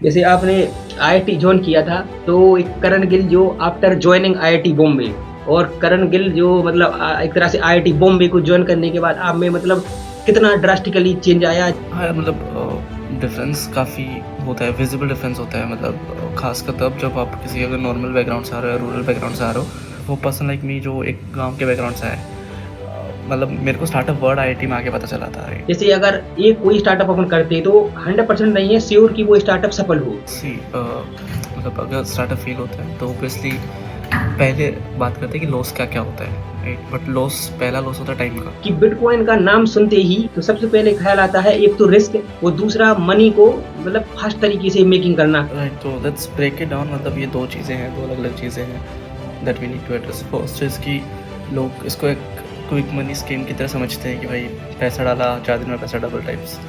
जैसे आपने IIT join किया था, तो एक करण गिल जो आफ्टर जॉइनिंग आईआईटी बॉम्बे और करण गिल जो मतलब एक तरह से आईआईटी बॉम्बे को जॉइन करने के बाद आप में मतलब कितना ड्रास्टिकली चेंज आया? हाँ यार, मतलब डिफरेंस काफ़ी होता है, विजिबल डिफरेंस होता है। मतलब खासकर तब जब आप किसी अगर नॉर्मल बैकग्राउंड से आ रहे हो, रूरल बैकग्राउंड से आ रहे हो। वो पर्सन लाइक मी जो एक गांव के बैकग्राउंड से आए, मतलब मेरे को स्टार्टअप वर्ड आईआईटी में आके पता चला था। जैसे अगर ये कोई स्टार्टअप अपन करते तो 100% नहीं है श्योर कि वो स्टार्टअप सफल हो। सी मतलब अगर स्टार्टअप फेल होता है तो ऑब्वियसली पहले बात करते हैं कि लॉस क्या क्या होता है, राइट। बट लॉस, पहला लॉस होता है टाइम का। कि बिटकॉइन का नाम सुनते ही तो सबसे पहले ख्याल आता है एक तो रिस्क और दूसरा मनी को मतलब फास्ट तरीके से मेकिंग करना। राइट, तो लेट्स ब्रेक इट डाउन। मतलब ये दो चीज़ें हैं, दो अलग अलग चीज़ें हैं that we need to address. First is कि लोग इसको एक क्विक मनी स्कीम की तरह समझते हैं कि भाई पैसा डाला 4 दिन में पैसा डबल टाइप्स।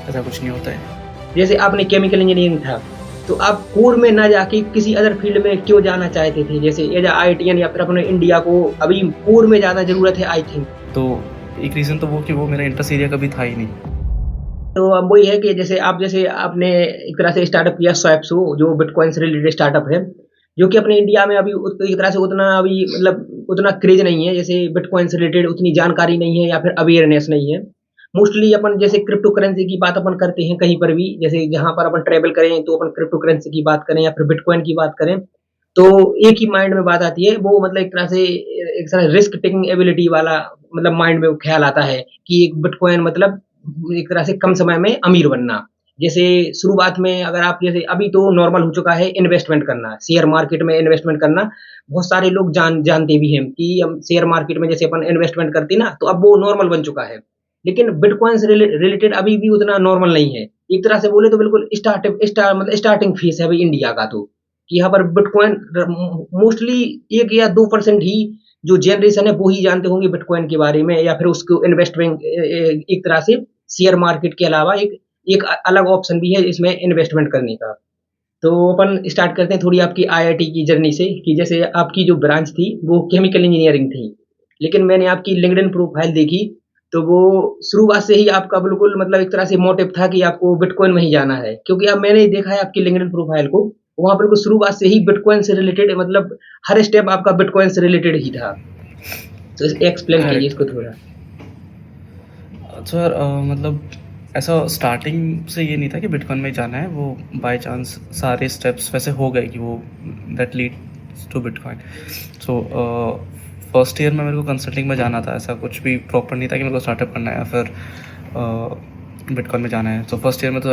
ऐसा कुछ नहीं होता है। जैसे आपने केमिकल इंजीनियरिंग था, तो आप कोर में ना जाके किसी अदर फील्ड में क्यों जाना चाहते थे? जैसे एज अ आईआईटीएन या फिर अपने इंडिया को अभी कोर में ज़्यादा ज़रूरत है आई थिंक। तो एक रीज़न तो वो कि वो मेरा इंटरेस्ट एरिया कभी था ही नहीं। तो अब वही है कि जैसे आपने एक तरह से स्टार्टअप किया स्वैप्सो जो बिटकॉइन से रिलेटेड स्टार्टअप है, जो कि अपने इंडिया में अभी एक तरह से उतना अभी मतलब उतना क्रेज नहीं है, जैसे बिटकॉइन से रिलेटेड उतनी जानकारी नहीं है या फिर अवेयरनेस नहीं है। मोस्टली अपन जैसे क्रिप्टो करेंसी की बात अपन करते हैं कहीं पर भी, जैसे जहाँ पर अपन ट्रेवल करें तो अपन क्रिप्टो करेंसी की बात करें या फिर बिटकॉइन की बात करें, तो एक ही माइंड में बात आती है, वो मतलब एक तरह से एक तरह रिस्क टेकिंग एबिलिटी वाला मतलब माइंड में ख्याल आता है कि एक बिटकॉइन मतलब एक तरह से कम समय में अमीर बनना। जैसे शुरुआत में अगर आप जैसे अभी तो नॉर्मल हो चुका है इन्वेस्टमेंट करना, शेयर मार्केट में इन्वेस्टमेंट करना। बहुत सारे लोग जानते भी हैं कि हम शेयर मार्केट में जैसे अपन इन्वेस्टमेंट करते हैं ना, तो अब वो नॉर्मल बन चुका है। लेकिन बिटकॉइन से रिलेटेड अभी भी उतना नॉर्मल नहीं है। एक तरह से बोले तो बिल्कुल मतलब स्टार्टिंग फेस है अभी इंडिया का, तो कि यहाँ पर बिटकॉइन मोस्टली 1 या 2% ही जो जनरेशन है वो ही जानते होंगे बिटकॉइन के बारे में, या फिर उसको इन्वेस्टमेंट एक तरह से शेयर मार्केट के अलावा एक एक अलग ऑप्शन भी है इसमें इन्वेस्टमेंट करने का। तो अपन स्टार्ट करते हैं थोड़ी आपकी आईआईटी की जर्नी से, कि जैसे आपकी जो ब्रांच थी वो केमिकल इंजीनियरिंग थी, लेकिन मैंने आपकी लिंक्डइन प्रोफाइल देखी, तो वो शुरुआत से ही आपका बिल्कुल मतलब एक तरह से मोटिव था कि आपको बिटकॉइन में ही जाना है, क्योंकि अब मैंने देखा है आपकी लिंक्डइन प्रोफाइल को, वहाँ बिल्कुल शुरुआत से ही बिटकॉइन से रिलेटेड मतलब हर स्टेप आपका बिटकॉइन से रिलेटेड ही था। तो एक्सप्लेन कीजिए करेक्ट। इसको थोड़ा। सर मतलब ऐसा स्टार्टिंग से ये नहीं था कि बिटकॉइन में जाना है। वो बाय चांस सारे स्टेप्स वैसे हो गए कि वो that lead to bitcoin. So first year में मेरे को कंसल्टिंग में जाना था। ऐसा कुछ भी प्रॉपर नहीं था कि मेरे को स्टार्टअप करना है या फिर बिटकॉइन में जाना है। तो फर्स्ट ईयर में तो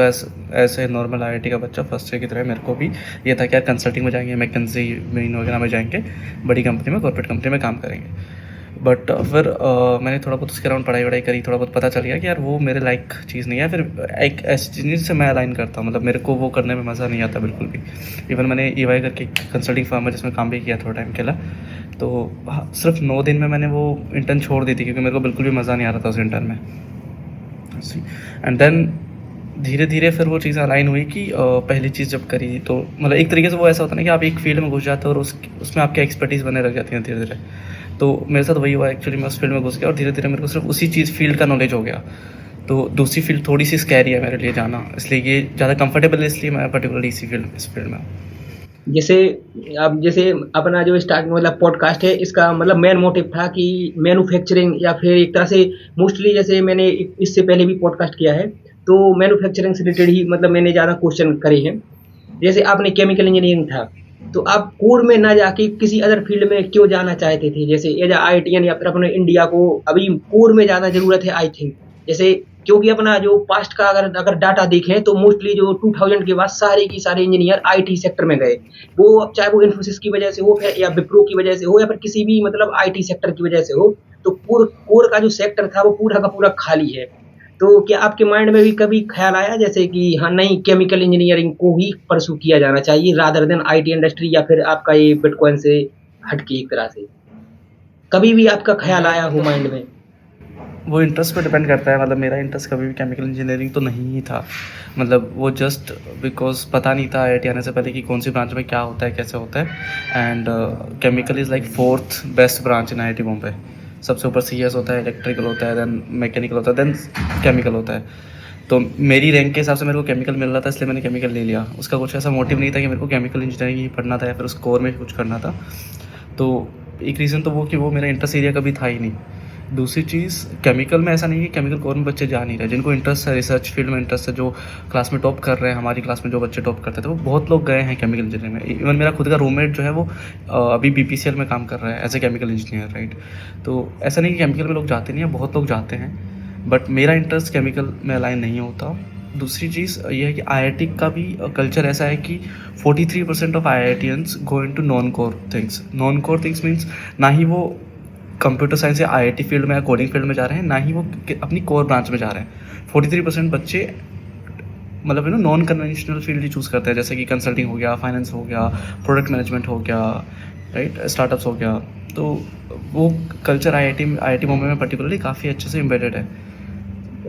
ऐसे नॉर्मल आईआईटी का बच्चा फर्स्ट ईयर की तरह मेरे को भी ये था कि यार कंसल्टिंग में जाएंगे, मैकेंजी मेन वगैरह में जाएंगे, बड़ी कंपनी में, कॉर्पोरेट कंपनी में काम करेंगे। बट फिर मैंने थोड़ा बहुत उसके अराउंड पढ़ाई वढ़ाई करी, थोड़ा बहुत पता चल गया कि यार वो मेरे लायक चीज़ नहीं है। फिर एक ऐसी चीज़ से मैं अलाइन करता हूँ, मतलब मेरे को वो करने में मज़ा नहीं आता बिल्कुल भी। इवन मैंने ईवाई करके कंसल्टिंग फर्म है जिसमें काम भी किया थोड़ा टाइम के लिए। तो सिर्फ 9 दिन में मैंने वो इंटर्न छोड़ दी थी क्योंकि मेरे को बिल्कुल भी मज़ा नहीं आ रहा था उस इंटर्न में। एंड देन धीरे धीरे फिर वो चीज़ें अलाइन हुई कि पहली चीज़ जब करी तो मतलब एक तरीके से वो ऐसा होता है ना कि आप एक फील्ड में घुस जाते हो और उसमें आपकी एक्सपर्टीज़ बने रह जाती है धीरे धीरे। तो मेरे साथ वही हुआ एक्चुअली। मैं उस फील्ड में घुस गया और धीरे धीरे मेरे को सिर्फ उसी चीज़ फील्ड का नॉलेज हो गया। तो दूसरी फील्ड थोड़ी सी स्कैरी है मेरे लिए जाना, इसलिए ये ज़्यादा कंफर्टेबल है, इसलिए मैं पर्टिकुलरली इस फील्ड में हूँ। जैसे अब जैसे अपना जो स्टार्ट मतलब पॉडकास्ट है, इसका मतलब मेन मोटिव था कि मैन्युफैक्चरिंग या फिर एक तरह से मोस्टली जैसे मैंने इससे पहले भी पॉडकास्ट किया है, तो मैन्युफैक्चरिंग से रिलेटेड ही मतलब मैंने ज़्यादा क्वेश्चन करे हैं। जैसे आपने केमिकल इंजीनियरिंग था, तो आप कोर में ना जाके किसी अदर फील्ड में क्यों जाना चाहते थे? जैसे एज अ आईआईटीएन या फिर अपने इंडिया को अभी कोर में ज़्यादा ज़रूरत है आई थिंक। जैसे क्योंकि अपना जो पास्ट का अगर अगर डाटा देखें तो मोस्टली जो 2000 के बाद सारे की सारे इंजीनियर आईटी सेक्टर में गए। वो अब चाहे वो इन्फोसिस की वजह से हो फिर या विप्रो की वजह से हो या फिर किसी भी मतलब आईटी सेक्टर की वजह से हो, तो कोर कोर का जो सेक्टर था वो पूरा का पूरा खाली है। तो क्या आपके माइंड में भी कभी ख्याल आया जैसे कि हाँ नहीं, केमिकल इंजीनियरिंग को ही परस्यू किया जाना चाहिए रादर देन आईटी इंडस्ट्री या फिर आपका ये बिटकॉइन से हटके एक तरह से? कभी भी आपका ख्याल यार आया हो माइंड मतलब में? वो इंटरेस्ट पे डिपेंड करता है। मतलब मेरा इंटरेस्ट कभी भी केमिकल इंजीनियरिंग तो नहीं ही था। मतलब वो जस्ट बिकॉज पता नहीं था आईआईटी आने से पहले कि कौन सी ब्रांच में क्या होता है, कैसे होता है। And chemical is like fourth best branch in IIT Bombay. सबसे ऊपर सीएस होता है, इलेक्ट्रिकल होता है, देन मैकेनिकल होता है, देन केमिकल होता है। तो मेरी रैंक के हिसाब से मेरे को केमिकल मिल रहा था, इसलिए मैंने केमिकल ले लिया। उसका कुछ ऐसा मोटिव नहीं था कि मेरे को केमिकल इंजीनियरिंग ही पढ़ना था या फिर उस कोर में कुछ करना था। तो एक रीज़न तो वो कि वो मेरा इंटरेस्ट एरिया कभी था ही नहीं। दूसरी चीज़, केमिकल में ऐसा नहीं है कि केमिकल कोर में बच्चे जा नहीं रहे। जिनको इंटरेस्ट है, रिसर्च फील्ड में इंटरेस्ट है, जो क्लास में टॉप कर रहे हैं, हमारी क्लास में जो बच्चे टॉप करते थे वो बहुत लोग गए हैं केमिकल इंजीनियरिंग में। इवन मेरा खुद का रूममेट जो है वो अभी बीपीसीएल में काम कर रहा है as a chemical engineer, right. तो ऐसा नहीं कि केमिकल में लोग जाते नहीं हैं, बहुत लोग जाते हैं, बट मेरा इंटरेस्ट केमिकल में अलाइन नहीं होता। दूसरी चीज़ ये है कि आईआईटी का भी कल्चर ऐसा है कि 43% of IITians go into non core things. Non core things means ना ही वो कंप्यूटर साइंस या आईआईटी फील्ड में या कोडिंग फील्ड में जा रहे हैं, ना ही वो अपनी कोर ब्रांच में जा रहे हैं। 43% बच्चे मतलब नॉन कन्वेंशनल फील्ड ही चूज़ करते हैं, जैसे कि कंसल्टिंग हो गया, फाइनेंस हो गया, प्रोडक्ट मैनेजमेंट हो गया, राइट, स्टार्टअप्स हो गया। तो वो कल्चर आईआईटी बॉम्बे में पर्टिकुलरली काफ़ी अच्छे से एम्बेडेड है।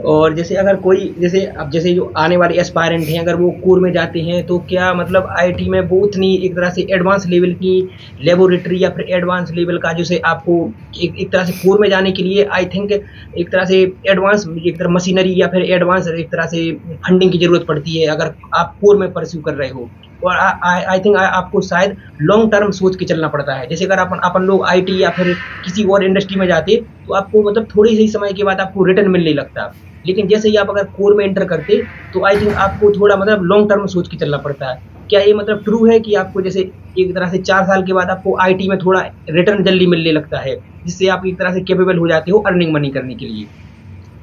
और जैसे अगर कोई जैसे अब जैसे जो आने वाले एस्पायरेंट हैं, अगर वो कोर में जाते हैं तो क्या मतलब आईआईटी में वो उतनी एक तरह से एडवांस लेवल की लेबोरेटरी या फिर एडवांस लेवल का जैसे आपको एक तरह से कोर में जाने के लिए आई थिंक एक तरह से एडवांस एक तरह मशीनरी या फिर एडवांस एक तरह से फंडिंग की ज़रूरत पड़ती है अगर आप कोर में परस्यू कर रहे हो। और आई थिंक आपको शायद लॉन्ग टर्म सोच के चलना पड़ता है। जैसे अगर अपन लोग आईटी या फिर किसी और इंडस्ट्री में जाते तो आपको मतलब थोड़ी ही समय के बाद आपको रिटर्न मिलने लगता। लेकिन जैसे ही आप अगर कोर में एंटर करते तो आई थिंक आपको थोड़ा मतलब लॉन्ग टर्म सोच के चलना पड़ता है। क्या ये मतलब ट्रू है कि आपको जैसे एक तरह से 4 साल के बाद आपको आईटी में थोड़ा रिटर्न जल्दी मिलने लगता है, जिससे आप एक तरह से कैपेबल हो जाते हो अर्निंग मनी करने के लिए,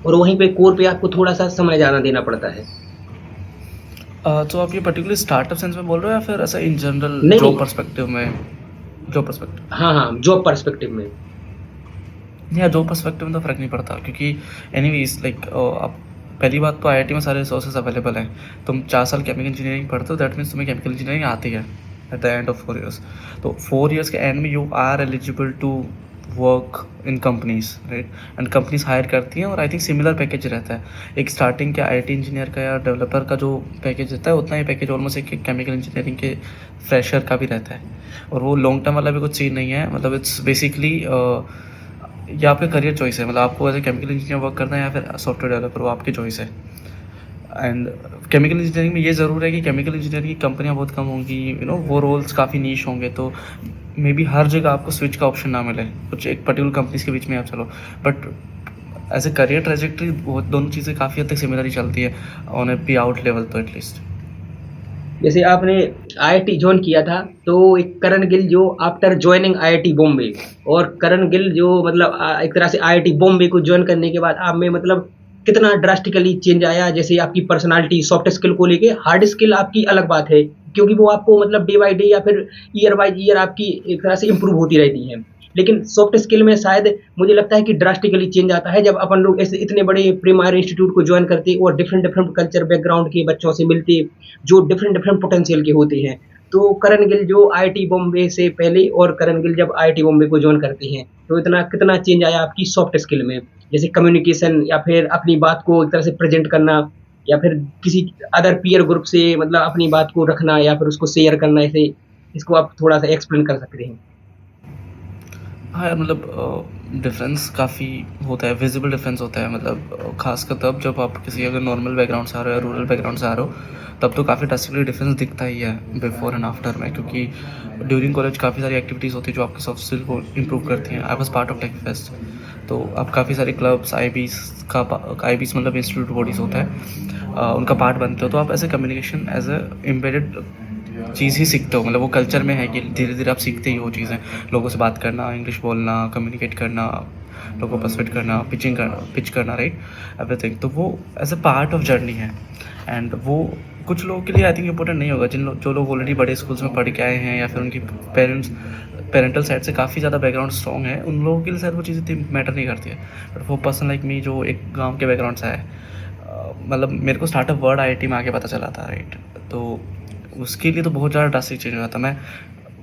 और वहीं पे कोर पे आपको थोड़ा-सा समय ज़्यादा देना पड़ता है? तो आप ये पर्टिकुलरली स्टार्टअप सेंस में बोल रहे हो या फिर ऐसा इन जनरल नहीं, जॉब नहीं। पर्सपेक्टिव में? जॉब पर्सपेक्टिव हाँ, हाँ, जॉब पर्सपेक्टिव में। या जॉब पर्सपेक्टिव में तो फ़र्क नहीं पड़ता, क्योंकि एनीवेज लाइक आप पहली बात तो आईआईटी में सारे रिसोर्सेज अवेलेबल हैं। तुम 4 साल केमिकल इंजीनियरिंग पढ़ते हो, दैट मीन्स तुम्हें केमिकल इंजीनियरिंग आती है at the end of 4 years. तो 4 ईयर्स के एंड में you are eligible to work in companies, right, and companies hire करती हैं और आई थिंक सिमिलर पैकेज रहता है। एक स्टार्टिंग के आईटी इंजीनियर का या डेवलपर का जो पैकेज रहता है उतना ही पैकेज ऑलमोस्ट एक केमिकल इंजीनियरिंग के फ्रेशर का भी रहता है। और वो लॉन्ग टर्म वाला भी कुछ सीन नहीं है, मतलब इट्स बेसिकली ये आपका करियर चॉइस है। मतलब आपको as a chemical engineer work करना है या फिर सॉफ्टवेयर डेवलपर, वो आपकी चॉइस है। एंड केमिकल इंजीनियरिंग में ये ज़रूर है कि केमिकल इंजीनियरिंग की कंपनियां बहुत कम होंगी, वो रोल्स काफ़ी नीश होंगे, तो मे बी हर जगह आपको स्विच का ऑप्शन ना मिले, कुछ एक पर्टिकुलर कंपनीज के बीच में आप चलो। But as a career trajectory बहुत दोनों चीज़ें काफ़ी हद तक सिमिलर ही चलती है ऑन ए पे आउट लेवल तो एटलीस्ट। जैसे आपने आईआईटी जॉइन किया था तो एक करण गिल जो आफ्टर जॉइनिंग आईआईटी बॉम्बे, और करण गिल जो मतलब एक तरह से आईआईटी बॉम्बे को जॉइन करने के बाद आप में मतलब कितना ड्रास्टिकली चेंज आया? जैसे आपकी पर्सनालिटी सॉफ्ट स्किल को लेके, हार्ड स्किल आपकी अलग बात है क्योंकि वो आपको मतलब डे बाय डे या फिर ईयर बाय ईयर आपकी एक तरह से इम्प्रूव होती रहती है। लेकिन सॉफ्ट स्किल में शायद मुझे लगता है कि ड्रास्टिकली चेंज आता है जब अपन लोग ऐसे इतने बड़े प्रीमायर इंस्टीट्यूट को ज्वाइन करते और डिफरेंट डिफरेंट कल्चर बैकग्राउंड के बच्चों से मिलते जो डिफरेंट डिफरेंट पोटेंशियल के होते हैं। तो करण गिल जो आईआईटी बॉम्बे से पहले और करण गिल जब आईआईटी बॉम्बे को ज्वाइन करते हैं तो इतना कितना चेंज आया आपकी सॉफ्ट स्किल में? जैसे कम्युनिकेशन या फिर अपनी बात को एक तरह से प्रेजेंट करना या फिर किसी अदर पीयर ग्रुप से मतलब अपनी बात को रखना या फिर उसको शेयर करना, ऐसे इसको आप थोड़ा सा एक्सप्लेन कर सकते हैं? हाँ यार, मतलब डिफरेंस काफ़ी होता है, विजिबल डिफरेंस होता है। मतलब खासकर तब जब आप किसी अगर नॉर्मल बैकग्राउंड से आ रहे हो या रूरल बैकग्राउंड से आ रहे हो, तब तो काफ़ी ड्रास्टिकली डिफरेंस दिखता ही है बिफोर एंड आफ्टर में, क्योंकि ड्यूरिंग कॉलेज काफ़ी सारी एक्टिविटीज़ होती है जो आपके सॉफ्ट स्किल को इम्प्रूव करती हैं। I was part of tech fest, तो आप काफ़ी सारे क्लब्स आई बीस मतलब इंस्टीट्यूट बॉडीज़ होता है, उनका पार्ट बनते हो, तो आप ऐसे कम्युनिकेशन एज ए एम्बेडेड चीज़ ही सीखते हो। मतलब वो कल्चर में है कि धीरे धीरे आप सीखते ही हो चीज़ें, लोगों से बात करना, इंग्लिश बोलना, कम्युनिकेट करना, लोगों को पर्सुएट करना, पिच करना, राइट, एवरीथिंग। तो वो as a part of journey है, एंड वो कुछ लोगों के लिए आई थिंक इम्पोर्टेंट नहीं होगा। जो लोग ऑलरेडी बड़े स्कूल्स में पढ़ के आए हैं या फिर उनकी पेरेंटल साइड से काफ़ी ज़्यादा बैकग्राउंड स्ट्रॉन्ग है, उन लोगों के लिए शायद वो चीज़ इतनी मैटर नहीं करती है। बट वो पर्सन लाइक मी जो एक गाँव के बैकग्राउंड से है, मतलब मेरे को स्टार्टअप वर्ड आईआईटी में आके पता चला था, राइट, तो उसके लिए तो बहुत ज़्यादा ड्रास्टिक चेंज हुआ था। मैं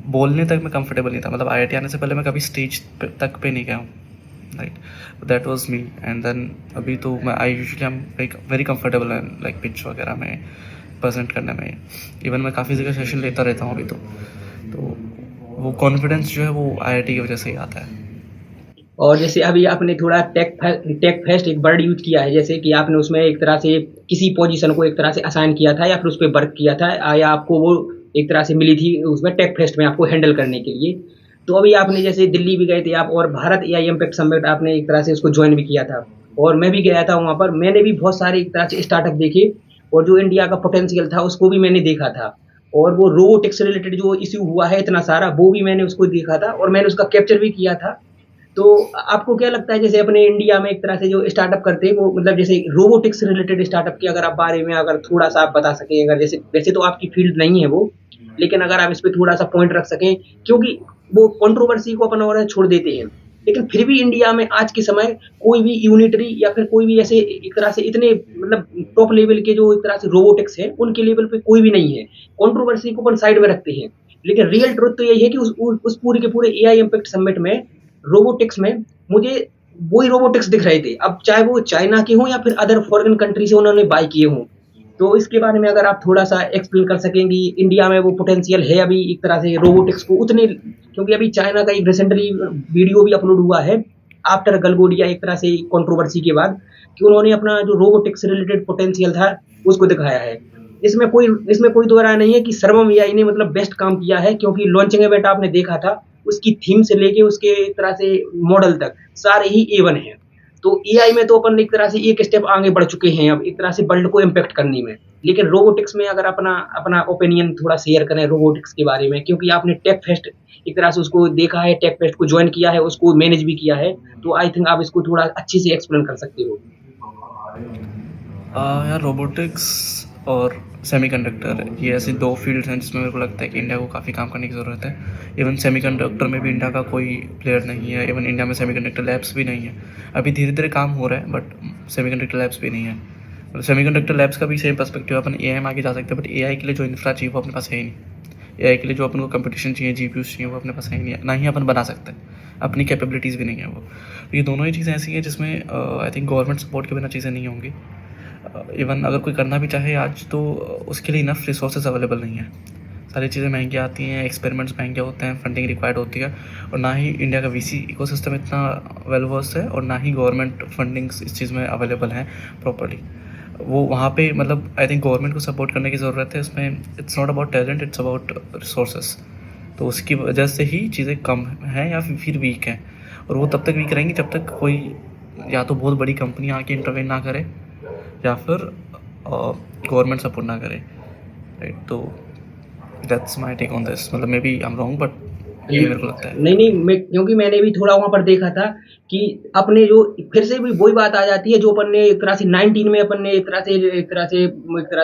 बोलने तक मैं कंफर्टेबल नहीं था, मतलब आईआईटी आने से पहले मैं कभी स्टेज तक पे नहीं गया हूँ, right, that was me. And then अभी तो मैं I usually am like very comfortable and like pitch वगैरह में प्रेजेंट करने में। इवन मैं काफ़ी जगह सेशन लेता रहता हूँ अभी तो वो कॉन्फिडेंस जो है वो आईआईटी की वजह से ही आता है। और जैसे अभी आपने थोड़ा टेक फेस्ट एक वर्ड यूज किया है, जैसे कि आपने उसमें एक तरह से किसी पोजीशन को एक तरह से असाइन किया था या फिर उस पर वर्क किया था, या आपको वो एक तरह से मिली थी उसमें टेक फेस्ट में आपको हैंडल करने के लिए। तो अभी आपने जैसे दिल्ली भी गए थे आप, और भारत एआई इम्पैक्ट समिट आपने एक तरह से उसको ज्वाइन भी किया था, और मैं भी गया था वहाँ पर। मैंने भी बहुत सारे एक तरह से स्टार्टअप देखे, और जो इंडिया का पोटेंशियल था उसको भी मैंने देखा था। और वो रोबोटिक्स से रिलेटेड जो इश्यू हुआ है इतना सारा, वो भी मैंने उसको देखा था और मैंने उसका कैप्चर भी किया था। तो आपको क्या लगता है, जैसे अपने इंडिया में एक तरह से जो स्टार्टअप करते हैं वो मतलब जैसे रोबोटिक्स से रिलेटेड स्टार्टअप के अगर आप बारे में अगर थोड़ा सा आप बता सकें, अगर जैसे वैसे तो आपकी फील्ड नहीं है वो, लेकिन अगर आप इस पे थोड़ा सा पॉइंट रख सकें, क्योंकि वो कंट्रोवर्सी को अपन और छोड़ देते हैं, लेकिन फिर भी इंडिया में आज के समय कोई भी यूनिटरी या फिर कोई भी ऐसे एक तरह से इतने मतलब टॉप लेवल के जो एक तरह से रोबोटिक्स है उनके लेवल पे कोई भी नहीं है। कंट्रोवर्सी को अपन साइड में रखते हैं, लेकिन रियल ट्रुथ तो यही है कि उस पूरे के पूरे एआई इम्पैक्ट समिट में रोबोटिक्स में मुझे वही रोबोटिक्स दिख रहे थे, अब चाहे वो चाइना के हों या फिर अदर फॉरेन कंट्री से उन्होंने बाय किए हों। तो इसके बारे में अगर आप थोड़ा सा एक्सप्लेन कर सकेंगे, इंडिया में वो पोटेंशियल है अभी एक तरह से रोबोटिक्स को उतने, क्योंकि अभी चाइना का एक रिसेंटली वीडियो भी अपलोड हुआ है आफ्टर गलगोडिया एक तरह से कंट्रोवर्सी के बाद, कि उन्होंने अपना जो रोबोटिक्स से रिलेटेड पोटेंशियल था उसको दिखाया है। इसमें कोई दो राय नहीं है कि सर्वम एआई ने मतलब बेस्ट काम किया है, क्योंकि लॉन्चिंग इवेंट आपने देखा था, उसकी थीम से लेके उसके एक तरह से मॉडल तक सारे ही A1 हैं। तो एआई में तो अपन एक तरह से एक स्टेप आगे बढ़ चुके हैं अब एक तरह से वर्ल्ड को इम्पैक्ट करने में, लेकिन रोबोटिक्स में अगर अपना अपना ओपिनियन थोड़ा शेयर करें रोबोटिक्स के बारे में, क्योंकि आपने टेक फेस्ट एक तरह से उसको देखा है, टेक फेस्ट को ज्वाइन किया है, उसको मैनेज भी किया है, तो आई थिंक आप इसको थोड़ा अच्छे से एक्सप्लेन कर सकते हो। यार रोबोटिक्स और सेमीकंडक्टर ये ऐसी दो फील्ड्स हैं जिसमें मेरे को लगता है कि इंडिया को काफ़ी काम करने की ज़रूरत है। इवन सेमीकंडक्टर में भी इंडिया का कोई प्लेयर नहीं है, इवन इंडिया में सेमीकंडक्टर लैब्स भी नहीं है। अभी धीरे धीरे काम हो रहा है बट सेमीकंडक्टर लैब्स भी नहीं है। सेमीकंडक्टर लैब्स का भी सेम पर्सपेक्टिव, अपन एआई में आगे जा सकते हैं, बट एआई के लिए जो इंफ्रा चाहिए वो अपने पास है ही नहीं। एआई के लिए जो अपन को कंपटीशन चाहिए, जीपीयूज चाहिए, वो अपने पास है ही नहीं है, ना ही अपन बना सकते हैं, अपनी कैपेबिलिटीज़ भी नहीं है वो। तो ये दोनों ही चीज़ें ऐसी हैं जिसमें आई थिंक गवर्नमेंट सपोर्ट के बिना चीज़ें नहीं होंगी। इवन अगर कोई करना भी चाहे आज तो उसके लिए इनफ रिसोर्सेज अवेलेबल नहीं है। सारी चीज़ें महंगी आती हैं, एक्सपेरिमेंट्स महंगे होते हैं, फंडिंग रिक्वायर्ड होती है, और ना ही इंडिया का वीसी इकोसिस्टम इतना वेल वर्स है, और ना ही गवर्नमेंट फंडिंग्स इस चीज़ में अवेलेबल हैं प्रॉपर्ली। वो वहाँ पे मतलब आई थिंक गवर्नमेंट को सपोर्ट करने की ज़रूरत है। इसमें it's not about talent, it's about resources. तो उसकी वजह से ही चीज़ें कम हैं या फिर वीक हैं, और वो तब तक वीक रहेंगी जब तक कोई या तो बहुत बड़ी कंपनी आके इंटरवेन ना करे या फिर गवर्नमेंट सपोर्ट ना करे, राइट। तो that's my take on this. मतलब maybe I am wrong but ये मेरे को लगता है। नहीं, क्योंकि मैंने भी थोड़ा वहाँ पर देखा था कि अपने जो फिर से भी वही बात आ जाती है जो अपन ने एक तरह से 19 में अपन ने एक तरह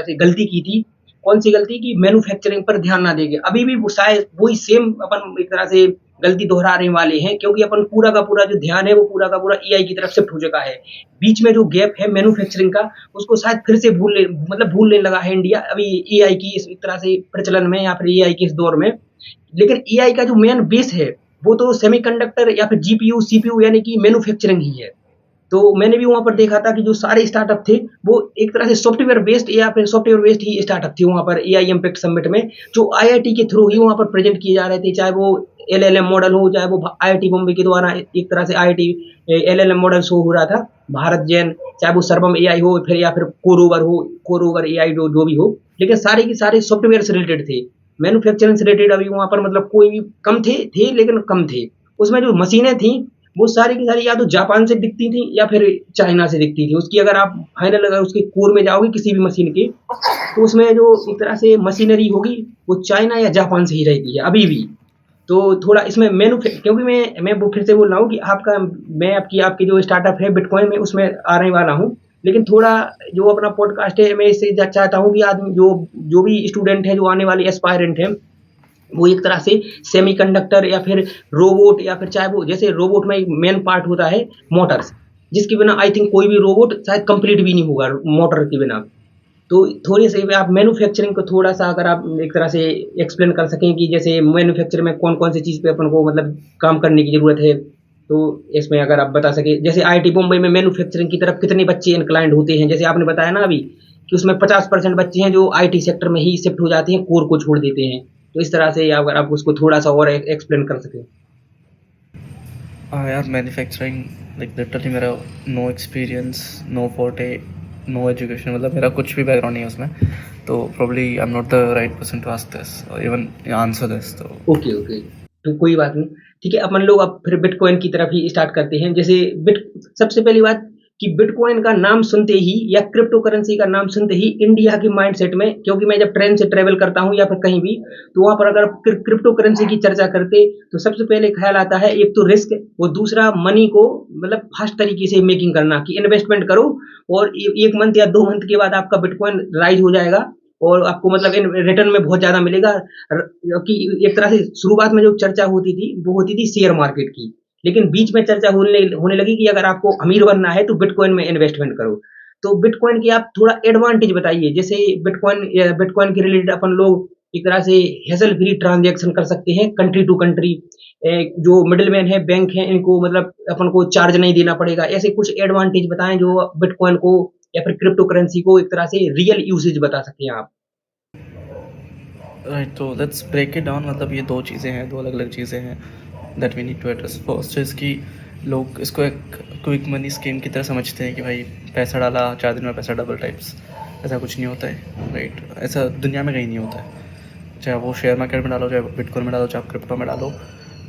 से गलती की थी। कौन सी गलती की? मैन्युफैक्चरिंग पर ध्यान ना देके अभी भी वो शायद वही सेम अपन एक तरह से गलती दोहराने वाले हैं, क्योंकि अपन पूरा का पूरा जो ध्यान है वो पूरा का पूरा एआई की तरफ शिफ्ट हो चुका है। बीच में जो गैप है मैन्युफैक्चरिंग का, उसको शायद फिर से भूलने लगा है इंडिया अभी एआई की इस तरह से प्रचलन में या फिर एआई के इस दौर में। लेकिन एआई का जो मेन बेस है वो तो सेमीकंडक्टर या फिर जीपीयू सीपीयू यानी कि मैन्युफैक्चरिंग ही है। तो मैंने भी वहाँ पर देखा था कि जो सारे स्टार्टअप थे वो एक तरह से सॉफ्टवेयर बेस्ड या फिर सॉफ्टवेयर बेस्ड ही स्टार्टअप थे वहाँ पर एआई इम्पैक्ट समिट में, जो आईआईटी के थ्रू ही वहाँ पर प्रेजेंट किए जा रहे थे, चाहे वो एलएलएम मॉडल हो, चाहे वो आईआईटी बॉम्बे के द्वारा एक तरह से आईआईटी एलएलएम मॉडल शो हो रहा था भारत जैन, चाहे वो सर्वम एआई हो फिर या फिर कोरोवर एआई जो भी हो, लेकिन सारे के सारे सॉफ्टवेयर से रिलेटेड थे। मैन्युफैक्चरिंग से रिलेटेड अभी वहाँ पर मतलब कोई भी कम थे लेकिन कम थे। उसमें जो मशीनें थी वो सारी की सारी या तो जापान से दिखती थी या फिर चाइना से दिखती थी। उसकी अगर आप फाइनल अगर उसके कोर में जाओगे किसी भी मशीन के, तो उसमें जो एक तरह से मशीनरी होगी वो चाइना या जापान से ही रहती है अभी भी। तो थोड़ा इसमें क्योंकि मैं वो फिर से बोल रहा हूँ कि आपके जो स्टार्टअप है बिटकॉइन में उसमें आने वाला हूँ, लेकिन थोड़ा जो अपना पॉडकास्ट है मैं इससे चाहता हूँ कि आदमी जो भी स्टूडेंट है, जो आने वाले एस्पायरेंट हैं, वो एक तरह से सेमीकंडक्टर या फिर रोबोट या फिर चाहे वो जैसे रोबोट में एक मेन पार्ट होता है मोटर्स, जिसके बिना आई थिंक कोई भी रोबोट शायद कंप्लीट भी नहीं होगा मोटर के बिना। तो थोड़ी सी आप मैन्युफैक्चरिंग को थोड़ा सा अगर आप एक तरह से एक्सप्लेन कर सकें कि जैसे मैन्युफैक्चर में कौन कौन सी चीज़ पे अपन को मतलब काम करने की ज़रूरत है, तो इसमें अगर आप बता सकें। जैसे आईआईटी मुंबई में मैन्युफैक्चरिंग की तरफ कितने बच्चे इंक्लाइंड होते हैं, जैसे आपने बताया ना अभी कि उसमें 50% बच्चे हैं जो आईटी सेक्टर में ही शिफ्ट हो जाते हैं, कोर को छोड़ देते हैं। तो इस तरह से अगर आप उसको थोड़ा सा और एक्सप्लेन कर सकें। हाँ यार, मैन्युफैक्चरिंग लाइक लिटरली मेरा no experience, no forte, no education, मतलब मेरा कुछ भी बैकग्राउंड नहीं है उसमें, तो probably I am not the right person to ask this और इवन आंसर दिस। तो ओके, ओके। तो कोई बात नहीं। ठीक है, अपन लोग अब फिर बिटकॉइन की तरफ ही स्टार्ट करते हैं। जैसे बिट सबसे पहली बात कि बिटकॉइन का नाम सुनते ही या क्रिप्टो करेंसी का नाम सुनते ही इंडिया के माइंडसेट में, क्योंकि मैं जब ट्रेन से ट्रैवल करता हूँ या फिर कहीं भी, तो वहाँ पर अगर क्रिप्टो करेंसी की चर्चा करते, तो सबसे पहले ख्याल आता है एक तो रिस्क, वो दूसरा मनी को मतलब फास्ट तरीके से मेकिंग करना कि इन्वेस्टमेंट करो और 1 मंथ या 2 मंथ के बाद आपका बिटकॉइन राइज़ हो जाएगा और आपको मतलब इन रिटर्न में बहुत ज़्यादा मिलेगा। कि एक तरह से शुरुआत में जो चर्चा होती थी वो होती थी शेयर मार्केट की, लेकिन बीच में चर्चा होने लगी कि अगर आपको अमीर बनना है तो बिटकॉइन में इन्वेस्टमेंट करो। तो बिटकॉइन की आप थोड़ा एडवांटेज बताइए, जैसे बिटकॉइन के रिलेटेड अपन लोग एक तरह से हेसल फ्री ट्रांजेक्शन कर सकते हैं कंट्री टू कंट्री। जो मिडलमैन है, बैंक है, इनको मतलब अपन को चार्ज नहीं देना पड़ेगा। ऐसे कुछ एडवांटेज बताएं जो बिटकॉइन को या फिर क्रिप्टो करेंसी को एक तरह से रियल यूसेज बता सकें आप। राइट, तो लेट्स ब्रेक इट डाउन। मतलब ये दो चीज़ें हैं, दो अलग अलग चीज़ें हैं that we need to address. First is कि लोग इसको एक क्विक मनी स्कीम की तरह समझते हैं कि भाई पैसा डाला 4 दिन में पैसा डबल टाइप्स। ऐसा कुछ नहीं होता है, राइट? ऐसा दुनिया में कहीं नहीं होता है। चाहे वो शेयर मार्केट में डालो, चाहे बिटकॉइन में डालो, चाहे आप क्रिप्टो में डालो,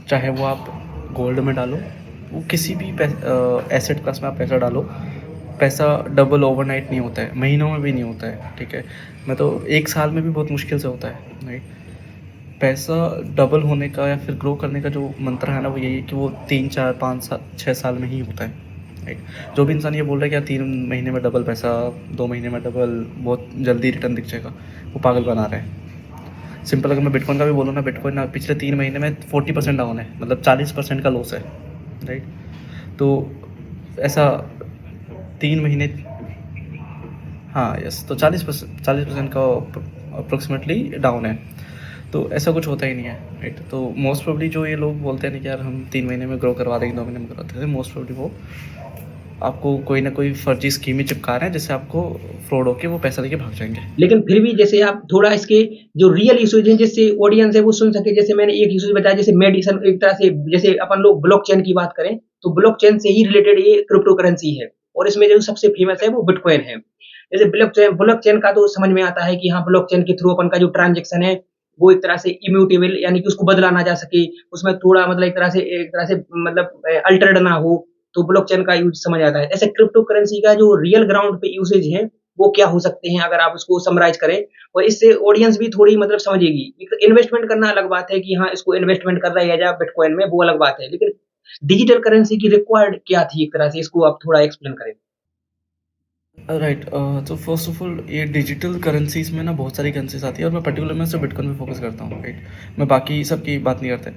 चाहे वो आप गोल्ड में डालो, वो किसी भी एसेट क्लास में आप पैसा डालो, पैसा डबल ओवरनाइट नहीं होता है, महीनों में भी नहीं होता है, ठीक है? मैं तो 1 साल में भी बहुत मुश्किल से होता है, राइट? पैसा डबल होने का या फिर ग्रो करने का जो मंत्र है ना, वो यही है कि वो 3, 4, 5 साल, 6 साल में ही होता है, राइट? जो भी इंसान ये बोल रहा है कि यार 3 महीने में डबल पैसा, 2 महीने में डबल, बहुत जल्दी रिटर्न दिख जाएगा, वो पागल बना रहे हैं। सिंपल अगर मैं बिटकॉइन का भी बोलूँ ना, बिटकॉइन पिछले 3 महीने में 40% डाउन है, मतलब 40% का लॉस है, राइट? तो ऐसा 3 महीने, हाँ यस, तो 40% का अप्रोक्सीमेटली डाउन है। तो ऐसा कुछ होता ही नहीं है, राइट? तो मोस्ट प्रोबेबली जो ये लोग बोलते हैं ना कि यार हम 3 महीने में ग्रो करवा देंगे, 2 महीने में करवाते हैं, मोस्ट प्रोबेबली वो आपको कोई ना कोई फर्जी स्कीम ही चिपका रहे हैं जिससे आपको फ्रॉड होके वो पैसा लेके भाग जाएंगे। लेकिन फिर भी जैसे आप थोड़ा इसके जो रियल इश्यूज हैं जिससे ऑडियंस है वो सुन सके, जैसे मैंने एक इश्यूज बताया, जैसे मेडिसन एक तरह से, जैसे अपन लोग ब्लॉकचेन की बात करें तो ब्लॉकचेन से ही रिलेटेड ये क्रिप्टो करेंसी है और इसमें जो सबसे फेमस है वो बिटकॉइन है। जैसे ब्लॉकचेन का तो समझ में आता है कि हाँ, ब्लॉकचेन के थ्रू अपन का जो ट्रांजेक्शन है वो एक तरह से इम्यूटेबल, यानी कि उसको बदला ना जा सके, उसमें थोड़ा मतलब एक तरह से मतलब अल्टर्ड ना हो, तो ब्लॉकचेन का यूज समझ आता है। ऐसे क्रिप्टो करेंसी का जो रियल ग्राउंड पे यूसेज है वो क्या हो सकते हैं अगर आप उसको समराइज करें, और इससे ऑडियंस भी थोड़ी मतलब समझेगी। इन्वेस्टमेंट करना अलग बात है कि हाँ, इसको इन्वेस्टमेंट कर रहा है या बिटकॉइन में, वो अलग बात है, लेकिन डिजिटल करेंसी की रिक्वायर्ड क्या थी एक तरह से, इसको आप थोड़ा एक्सप्लेन करें। राइट, तो फर्स्ट ऑफ ऑल ये डिजिटल करेंसीज में ना बहुत सारी करेंसीज आती है और मैं पर्टिकुलर में सिर्फ बिटकॉइन पे फोकस करता हूँ, राइट? मैं बाकी सब की बात नहीं करते।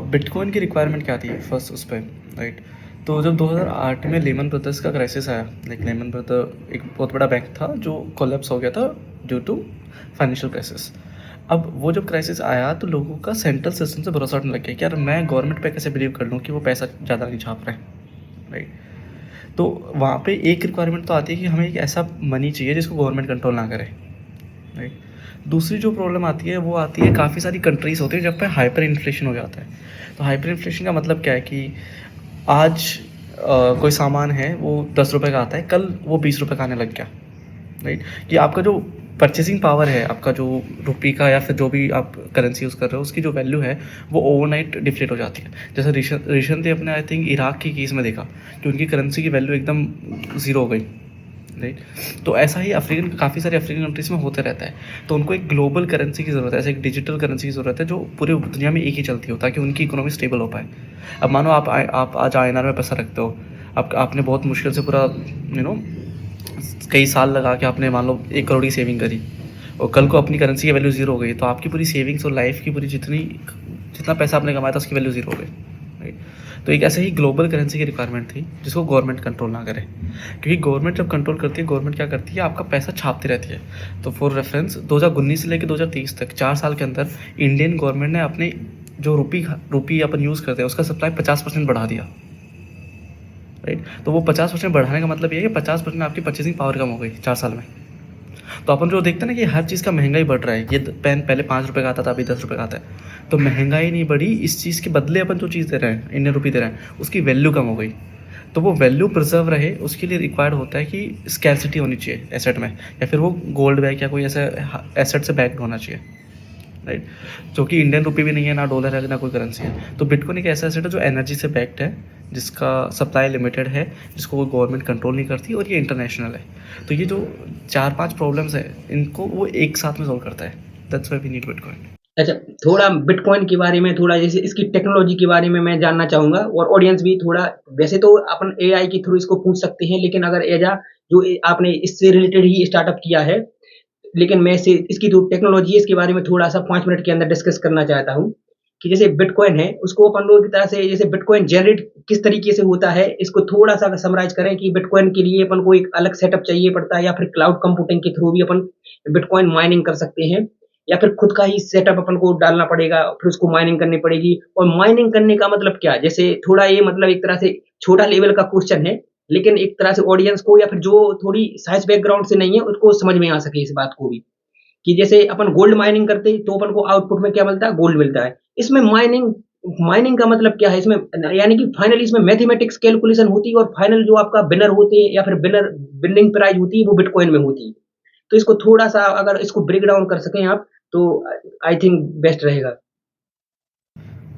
बिटकॉइन की रिक्वायरमेंट क्या आती है फर्स्ट उस पर, राइट? तो जब 2008 में लेमन ब्रदर्स का क्राइसिस आया, लाइक लेमन ब्रदर एक बहुत बड़ा बैंक था जो कोलैप्स हो गया था ड्यू टू फाइनेंशियल क्राइसिस। अब वो जब क्राइसिस आया तो लोगों का सेंट्रल सिस्टम से भरोसा उठने लग गया कि यार मैं गवर्नमेंट पे कैसे बिलीव कर लूँ कि वो पैसा ज़्यादा नहीं छाप रहे हैं, राइट? तो वहाँ पे एक रिक्वायरमेंट तो आती है कि हमें एक ऐसा मनी चाहिए जिसको गवर्नमेंट कंट्रोल ना करे, राइट? दूसरी जो प्रॉब्लम आती है वो आती है, काफ़ी सारी कंट्रीज़ होती है जब पे हाइपर इन्फ्लेशन हो जाता है। तो हाइपर इन्फ्लेशन का मतलब क्या है कि आज कोई सामान है वो 10 रुपये का आता है, कल वो 20 रुपये का आने लग गया, राइट? कि आपका जो परचेसिंग पावर है, आपका जो रुपये का या फिर जो भी आप करेंसी यूज़ कर रहे हो उसकी जो वैल्यू है वो ओवरनाइट डिफ्लेट हो जाती है। जैसे रिसेंटली अपने आई थिंक इराक की केस में देखा कि उनकी करेंसी की वैल्यू एकदम ज़ीरो हो गई, राइट? तो ऐसा ही काफ़ी सारे अफ्रीकन कंट्रीज़ में होते रहता है। तो उनको एक ग्लोबल करेंसी की ज़रूरत है, ऐसे एक डिजिटल करेंसी की ज़रूरत है जो पूरी दुनिया में एक ही चलती हो ताकि उनकी इकोनॉमी स्टेबल हो पाए। अब मानो आप आज INR में पैसा रखते हो, आपने बहुत मुश्किल से पूरा कई साल लगा के आपने मान लो 1 करोड़ की सेविंग करी और कल को अपनी करेंसी की वैल्यू ज़ीरो हो गई, तो आपकी पूरी सेविंग्स और लाइफ की पूरी जितना पैसा आपने कमाया था उसकी वैल्यू ज़ीरो हो गई, राइट? तो एक ऐसे ही ग्लोबल करेंसी की रिक्वायरमेंट थी जिसको गवर्नमेंट कंट्रोल ना करे, क्योंकि गवर्नमेंट जब कंट्रोल करती है, गवर्नमेंट क्या करती है, आपका पैसा छापती रहती है। तो फॉर रेफरेंस 2019 से लेकर 2030 तक 4 साल के अंदर इंडियन गवर्नमेंट ने अपने जो रुपी अपन यूज़ करते हैं उसका सप्लाई 50% बढ़ा दिया, राइट? तो वो 50% बढ़ाने का मतलब ये है कि 50% आपकी परचेसिंग पावर कम हो गई 4 साल में। तो अपन जो देखते हैं ना कि हर चीज़ का महंगाई बढ़ रहा है, ये पेन पहले 5 रुपये का आता था, अभी 10 रुपये का आता है, तो महंगाई नहीं बढ़ी, इस चीज़ के बदले अपन जो चीज़ दे रहे हैं, इंडियन रुपी दे रहे हैं, उसकी वैल्यू कम हो गई। तो वो वैल्यू प्रिजर्व रहे, उसके लिए रिक्वायर्ड होता है कि स्कैर्सिटी होनी चाहिए एसेट में, या फिर वो गोल्ड बैक या कोई ऐसा एसेट से बैक्ड होना चाहिए, राइट। जो कि इंडियन रुपी भी नहीं है, ना डॉलर है, ना कोई करेंसी है। तो बिटकॉइन एक ऐसा एसेट है जो एनर्जी से बैक्ड है, जिसका सप्लाई लिमिटेड है, जिसको कोई गवर्नमेंट कंट्रोल नहीं करती, और ये इंटरनेशनल है। तो ये जो 4-5 प्रॉब्लम्स है, इनको वो एक साथ में सॉल्व करता है। That's why we need bitcoin. अच्छा, थोड़ा बिटकॉइन के बारे में, थोड़ा जैसे इसकी टेक्नोलॉजी के बारे में मैं जानना चाहूँगा, और ऑडियंस भी थोड़ा, वैसे तो अपन एआई के थ्रू इसको पूछ सकते हैं, लेकिन अगर एजा जो आपने इससे रिलेटेड ही स्टार्टअप किया है, लेकिन मैं इसे इसकी जो टेक्नोलॉजी है इसके बारे में थोड़ा सा 5 मिनट के अंदर डिस्कस करना चाहता हूँ कि जैसे बिटकॉइन है, उसको अपन लोग की तरह से जैसे बिटकॉइन जनरेट किस तरीके से होता है, इसको थोड़ा सा समराइज करें कि बिटकॉइन के लिए अपन को एक अलग सेटअप चाहिए पड़ता है, या फिर क्लाउड कंप्यूटिंग के थ्रू भी अपन बिटकॉइन माइनिंग कर सकते हैं, या फिर खुद का ही सेटअप अपन को डालना पड़ेगा, फिर उसको माइनिंग करनी पड़ेगी। और माइनिंग करने का मतलब क्या, जैसे थोड़ा ये मतलब एक तरह से छोटा लेवल का क्वेश्चन है, लेकिन एक तरह से ऑडियंस को या फिर जो थोड़ी साइंस बैकग्राउंड से नहीं है उसको समझ में आ सके इस बात को भी, कि जैसे अपन गोल्ड माइनिंग करते हैं तो अपन को आउटपुट में क्या मिलता है, गोल्ड मिलता है। इसमें माइनिंग माइनिंग का मतलब क्या है, इसमें यानी कि फाइनली इसमें मैथमेटिक्स कैलकुलेशन होती है, और फाइनल जो आपका विनर होते हैं या फिर विनर विनिंग प्राइज होती है वो बिटकॉइन में होती है। तो इसको थोड़ा सा अगर इसको ब्रेक डाउन कर सकें आप, तो आई थिंक बेस्ट रहेगा।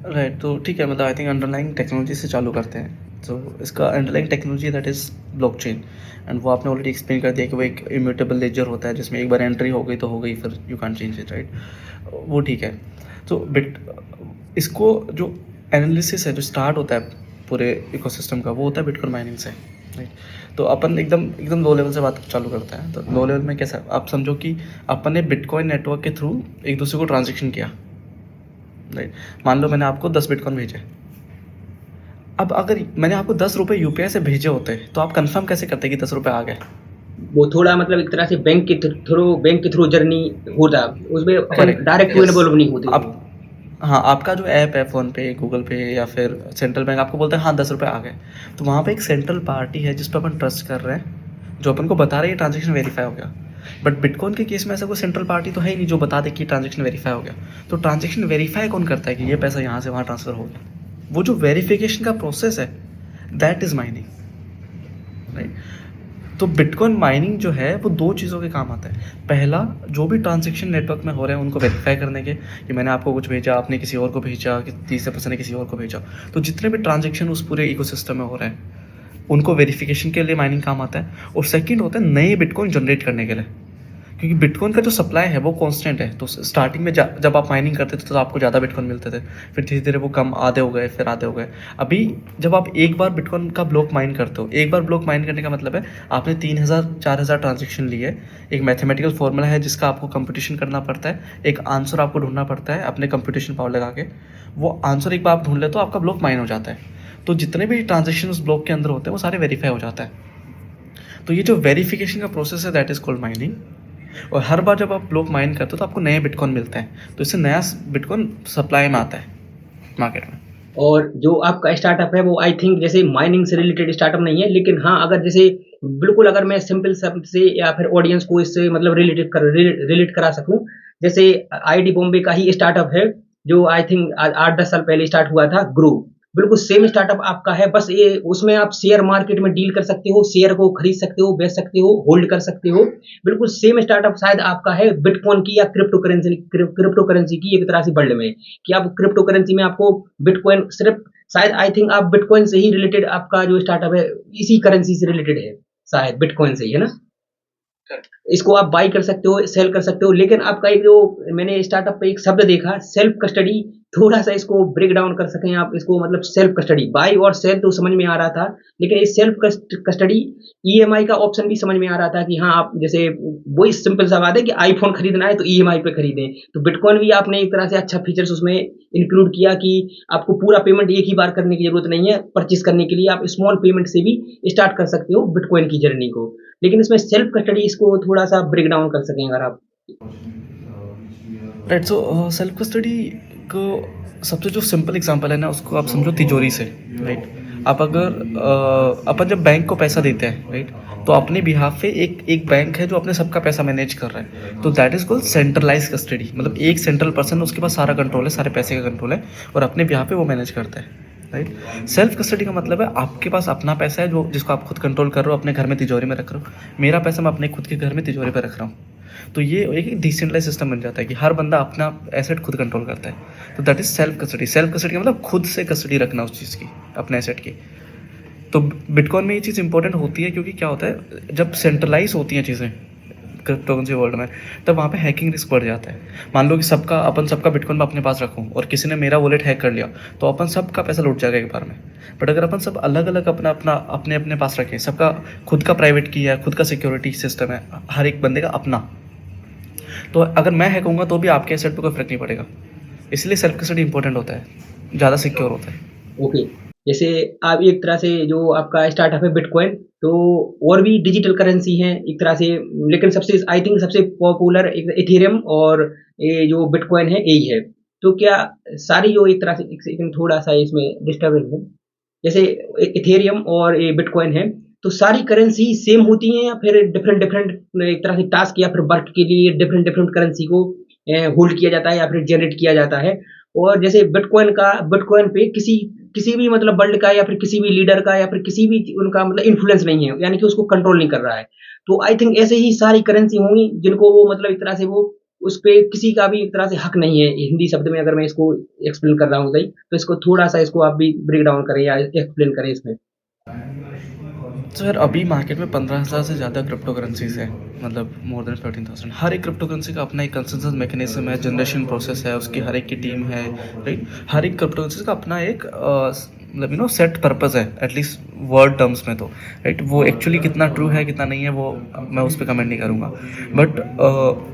राइट, तो ठीक है, मतलब आई थिंक अंडरलाइंग टेक्नोलॉजी से चालू करते हैं। तो इसका underlying technology that is blockchain, and वो आपने ऑलरेडी एक्सप्लेन कर दिया कि वो एक इम्यूटेबल लेजर होता है, जिसमें एक बार एंट्री हो गई तो हो गई, फिर you can change it, right. वो ठीक है। तो बिट इसको जो एनालिसिस है जो स्टार्ट होता है पूरे इकोसिस्टम का, वो होता है बिटकॉइन माइनिंग से, राइट। तो अपन एकदम एकदम लो लेवल से बात चालू करते हैं। तो लो लेवल में कैसा, आप समझो कि अपन ने बिटकॉइन नेटवर्क के थ्रू एक दूसरे को ट्रांजेक्शन किया, राइट। मान लो मैंने आपको 10 बिटकॉइन भेजे। अब अगर मैंने आपको 10 रुपये यूपीआई से भेजे होते तो आप कंफर्म कैसे करते कि 10 रुपये आ गए? वो थोड़ा मतलब एक तरह से बैंक के थ्रू जर्नी होता, उसमें अपन करेक्ट, डायरेक्ट यस। इन्वॉल्व नहीं होते। आप, हाँ, आपका जो ऐप है फ़ोनपे, गूगल पे या फिर सेंट्रल बैंक आपको बोलता है हाँ 10 रुपये आ गए, तो वहाँ पे एक सेंट्रल पार्टी है जिस पर अपन ट्रस्ट कर रहे हैं, जो अपन को बता रही है ट्रांजेक्शन वेरीफाई हो गया। बट बिटकॉइन के केस में ऐसा कोई सेंट्रल पार्टी तो है ही नहीं जो बता दे कि ट्रांजेक्शन वेरीफाई हो गया। तो ट्रांजेक्शन वेरीफाई कौन करता है कि ये पैसा यहाँ से वहाँ ट्रांसफ़र हो गया? वो जो वेरिफिकेशन का प्रोसेस है, दैट इज़ माइनिंग, राइट। तो बिटकॉइन माइनिंग जो है वो 2 चीज़ों के काम आता है। पहला, जो भी ट्रांजेक्शन नेटवर्क में हो रहे हैं उनको वेरीफाई करने के, कि मैंने आपको कुछ भेजा, आपने किसी और को भेजा, कि तीसरे पर्सन ने किसी और को भेजा, तो जितने भी ट्रांजेक्शन उस पूरे इकोसिस्टम में हो रहे हैं उनको वेरिफिकेशन के लिए माइनिंग काम आता है। और सेकंड होता है नए बिटकॉइन जनरेट करने के लिए, क्योंकि बिटकॉइन का जो सप्लाई है वो कांस्टेंट है। तो स्टार्टिंग में जब आप माइनिंग करते थे तो आपको ज़्यादा बिटकॉइन मिलते थे, फिर धीरे धीरे वो कम, आधे हो गए, फिर आधे हो गए। अभी जब आप एक बार बिटकॉइन का ब्लॉक माइन करते हो, एक बार ब्लॉक माइन करने का मतलब है आपने 3000-4000 ट्रांजेक्शन लिए। एक मैथमेटिकल फॉर्मूला है जिसका आपको कंप्यूटेशन करना पड़ता है, एक आंसर आपको ढूंढना पड़ता है अपने कंप्यूटेशन पावर लगा के। वो आंसर एक बार आप ढूंढ ले तो आपका ब्लॉक माइन हो जाता है। तो जितने भी ट्रांजेक्शन उस ब्लॉक के अंदर होते हैं वो सारे वेरीफाई हो जाता है। तो ये जो वेरिफिकेशन का प्रोसेस है दैट इज़ कॉल्ड माइनिंग। और हर बार जब आप ब्लॉक माइन करते हो तो आपको नए बिटकॉइन मिलते हैं, तो इससे नया बिटकॉइन सप्लाई में आता है मार्केट में। और जो आपका स्टार्टअप है वो आई थिंक जैसे माइनिंग से रिलेटेड स्टार्टअप नहीं है, लेकिन हाँ अगर जैसे बिल्कुल अगर मैं सिंपल शब्द से या फिर ऑडियंस को इससे मतलब रिलेट करा सकूं, जैसे आईडी बॉम्बे का ही स्टार्टअप है जो आई थिंक 8-10 साल पहले स्टार्ट हुआ था, ग्रो। बिल्कुल सेम स्टार्टअप आपका है, बस ये उसमें आप शेयर मार्केट में डील कर सकते हो, शेयर को खरीद सकते हो, बेच सकते हो, होल्ड कर सकते हो। बिल्कुल सेम स्टार्टअप शायद आपका है बिटकॉइन की या क्रिप्टो करेंसी की एक तरह से वर्ल्ड में, कि आप क्रिप्टो करेंसी में आपको बिटकॉइन सिर्फ शायद आई थिंक आप बिटकॉइन से ही रिलेटेड आपका जो स्टार्टअप है इसी करेंसी से रिलेटेड है, शायद बिटकॉइन से ही है ना। इसको आप बाई कर सकते हो, सेल कर सकते हो, लेकिन आपका एक जो मैंने स्टार्टअप पे एक शब्द देखा सेल्फ कस्टडी, थोड़ा सा इसको ब्रेक डाउन कर सकें आप इसको, मतलब सेल्फ कस्टडी, बाई और सेल तो समझ में आ रहा था, लेकिन इस सेल्फ कस्टडी ईएमआई का ऑप्शन भी समझ में आ रहा था कि हाँ आप जैसे वही सिंपल सा बात है कि आईफोन खरीदना है तो ईएमआई पे खरीदें, तो बिटकॉइन भी आपने एक तरह से अच्छा फीचर्स उसमें इंक्लूड किया कि आपको पूरा पेमेंट एक ही बार करने की जरूरत नहीं है, परचेज करने के लिए आप स्मॉल पेमेंट से भी स्टार्ट कर सकते हो बिटकॉइन की जर्नी को। लेकिन इसमें सेल्फ कस्टडी इसको थोड़ा सा ब्रेक डाउन कर सकें अगर आप। राइट, सो सेल्फ कस्टडी को सबसे जो सिंपल एग्जांपल है ना, उसको आप समझो तिजोरी से, राइट। आप अगर अपन जब बैंक को पैसा देते हैं, राइट, तो अपने बिहाफ पे एक एक बैंक है जो अपने सबका पैसा मैनेज कर रहा है, तो that is called centralised custody. मतलब एक सेंट्रल पर्सन, उसके पास सारा कंट्रोल है, सारे पैसे का कंट्रोल है, और अपने बिहाफ पे वो मैनेज करता है, राइट। सेल्फ कस्टडी का मतलब है आपके पास अपना पैसा है जो जिसको आप खुद कंट्रोल कर रहे हो, अपने घर में तिजोरी में रख रहे हो। मेरा पैसा मैं अपने खुद के घर में तिजोरी पर रख रहा हूँ। तो ये एक डिसेंट्रलाइज सिस्टम बन जाता है कि हर बंदा अपना एसेट खुद कंट्रोल करता है। तो that is self custody. Self custody का मतलब खुद से कस्टडी रखना उस चीज़ की, अपने एसेट की। तो बिटकॉइन में ये चीज़ इंपॉर्टेंट होती है, क्योंकि क्या होता है जब सेंट्रलाइज होती हैं चीज़ें क्रिप्टोकरेंसी वर्ल्ड में, तब वहाँ पे हैकिंग रिस्क बढ़ जाता है। मान लो कि अपन सबका बिटकॉइन मैं अपने पास रखूँ और किसी ने मेरा वॉलेट हैक कर लिया, तो अपन सबका पैसा लूट जाएगा एक बार में। बट अगर अपन सब अलग अलग अपना अपना अपने अपने पास रखें, सबका खुद का प्राइवेट की है, खुद का सिक्योरिटी सिस्टम है, हर एक बंदे का अपना, तो अगर मैं हैक होऊंगा तो भी आपके एसेट पे कोई फर्क नहीं पड़ेगा। इसलिए सेल्फ कस्टडी इंपॉर्टेंट होता है, ज़्यादा सिक्योर होता है। ओके, जैसे आप एक तरह से जो आपका स्टार्टअप है बिटकॉइन, तो और भी डिजिटल करेंसी हैं एक तरह से, लेकिन सबसे आई थिंक सबसे पॉपुलर इथेरियम और ये जो बिटकॉइन है यही है। तो क्या सारी जो एक तरह से एक सेकंड थोड़ा सा इसमें डिस्टर्बेंस है, जैसे इथेरियम और ये बिटकॉइन है, तो सारी करेंसी सेम होती हैं या फिर डिफरेंट डिफरेंट एक तरह से टास्क या फिर वर्क के लिए डिफरेंट डिफरेंट करेंसी को होल्ड किया जाता है या फिर जनरेट किया जाता है? और जैसे बिटकॉइन पे किसी किसी भी मतलब वर्ल्ड का या फिर किसी भी लीडर का या फिर किसी भी उनका मतलब इन्फ्लुएंस नहीं है, यानी कि उसको कंट्रोल नहीं कर रहा है। तो आई थिंक ऐसे ही सारी करेंसी होंगी जिनको वो मतलब एक तरह से वो उस पे किसी का भी एक तरह से हक नहीं है। हिंदी शब्द में अगर मैं इसको एक्सप्लेन कर रहा हूँ सही, तो इसको थोड़ा सा इसको आप भी ब्रेक डाउन करें या एक्सप्लेन करें इसमें। सर अभी मार्केट में 15,000 से ज़्यादा क्रिप्टो करेंसीज है, मतलब मोर देन 13,000। हर एक क्रिप्टो करेंसी का अपना एक कंसेंसस मैकेनिज्म है, जनरेशन प्रोसेस है, उसकी हर एक की टीम है, राइट। हर एक क्रिप्टो करेंसी का अपना एक मतलब सेट पर्पज़ है, एटलीस्ट वर्ड टर्म्स में, तो राइट। वो एक्चुअली कितना ट्रू है कितना नहीं है वो मैं उस पर कमेंट नहीं करूँगा। बट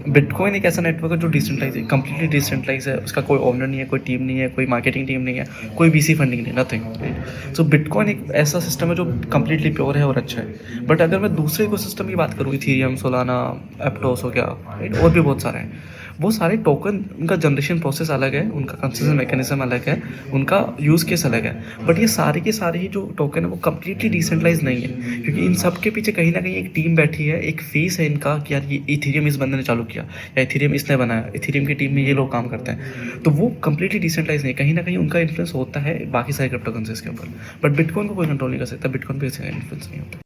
बिटकॉइन एक ऐसा नेटवर्क है जो डिसेंट्रलाइज है, कम्प्लीटली डिसेंट्रलाइज है। उसका कोई ओनर नहीं है, कोई टीम नहीं है, कोई मार्केटिंग टीम नहीं है, कोई VC फंडिंग नहीं, नथिंग, राइट। सो बिटकॉइन एक ऐसा सिस्टम है जो कम्प्लीटली प्योर है और अच्छा है। बट अगर मैं दूसरे इकोसिस्टम की बात करूँ, इथेरियम, सोलाना, एप्टोस हो गया, राइट, और भी बहुत सारे हैं। वो सारे टोकन, उनका जनरेशन प्रोसेस अलग है, उनका कंसेशन मैकेनिज्म अलग है, उनका यूज़ केस अलग है। बट ये सारे के सारे ही जो टोकन है वो कम्प्लीटली डिसेंट्रलाइज नहीं है, क्योंकि इन सब के पीछे कहीं ना कहीं एक टीम बैठी है, एक फेस है इनका कि यार ये इथेरियम इस बंदे ने चालू किया या इथेरियम इसने बनाया, इथेरियम की टीम में ये लोग काम करते हैं। तो वो कम्प्लीटली डिसेंट्रलाइज नहीं, कहीं ना कहीं उनका इन्फ्लुएंस होता है बाकी सारे क्रिप्टो करेंसीज के ऊपर। बट बिटकॉइन को कोई कंट्रोल नहीं कर सकता, बिटकॉइन पे इसका इन्फ्लुएंस नहीं होता।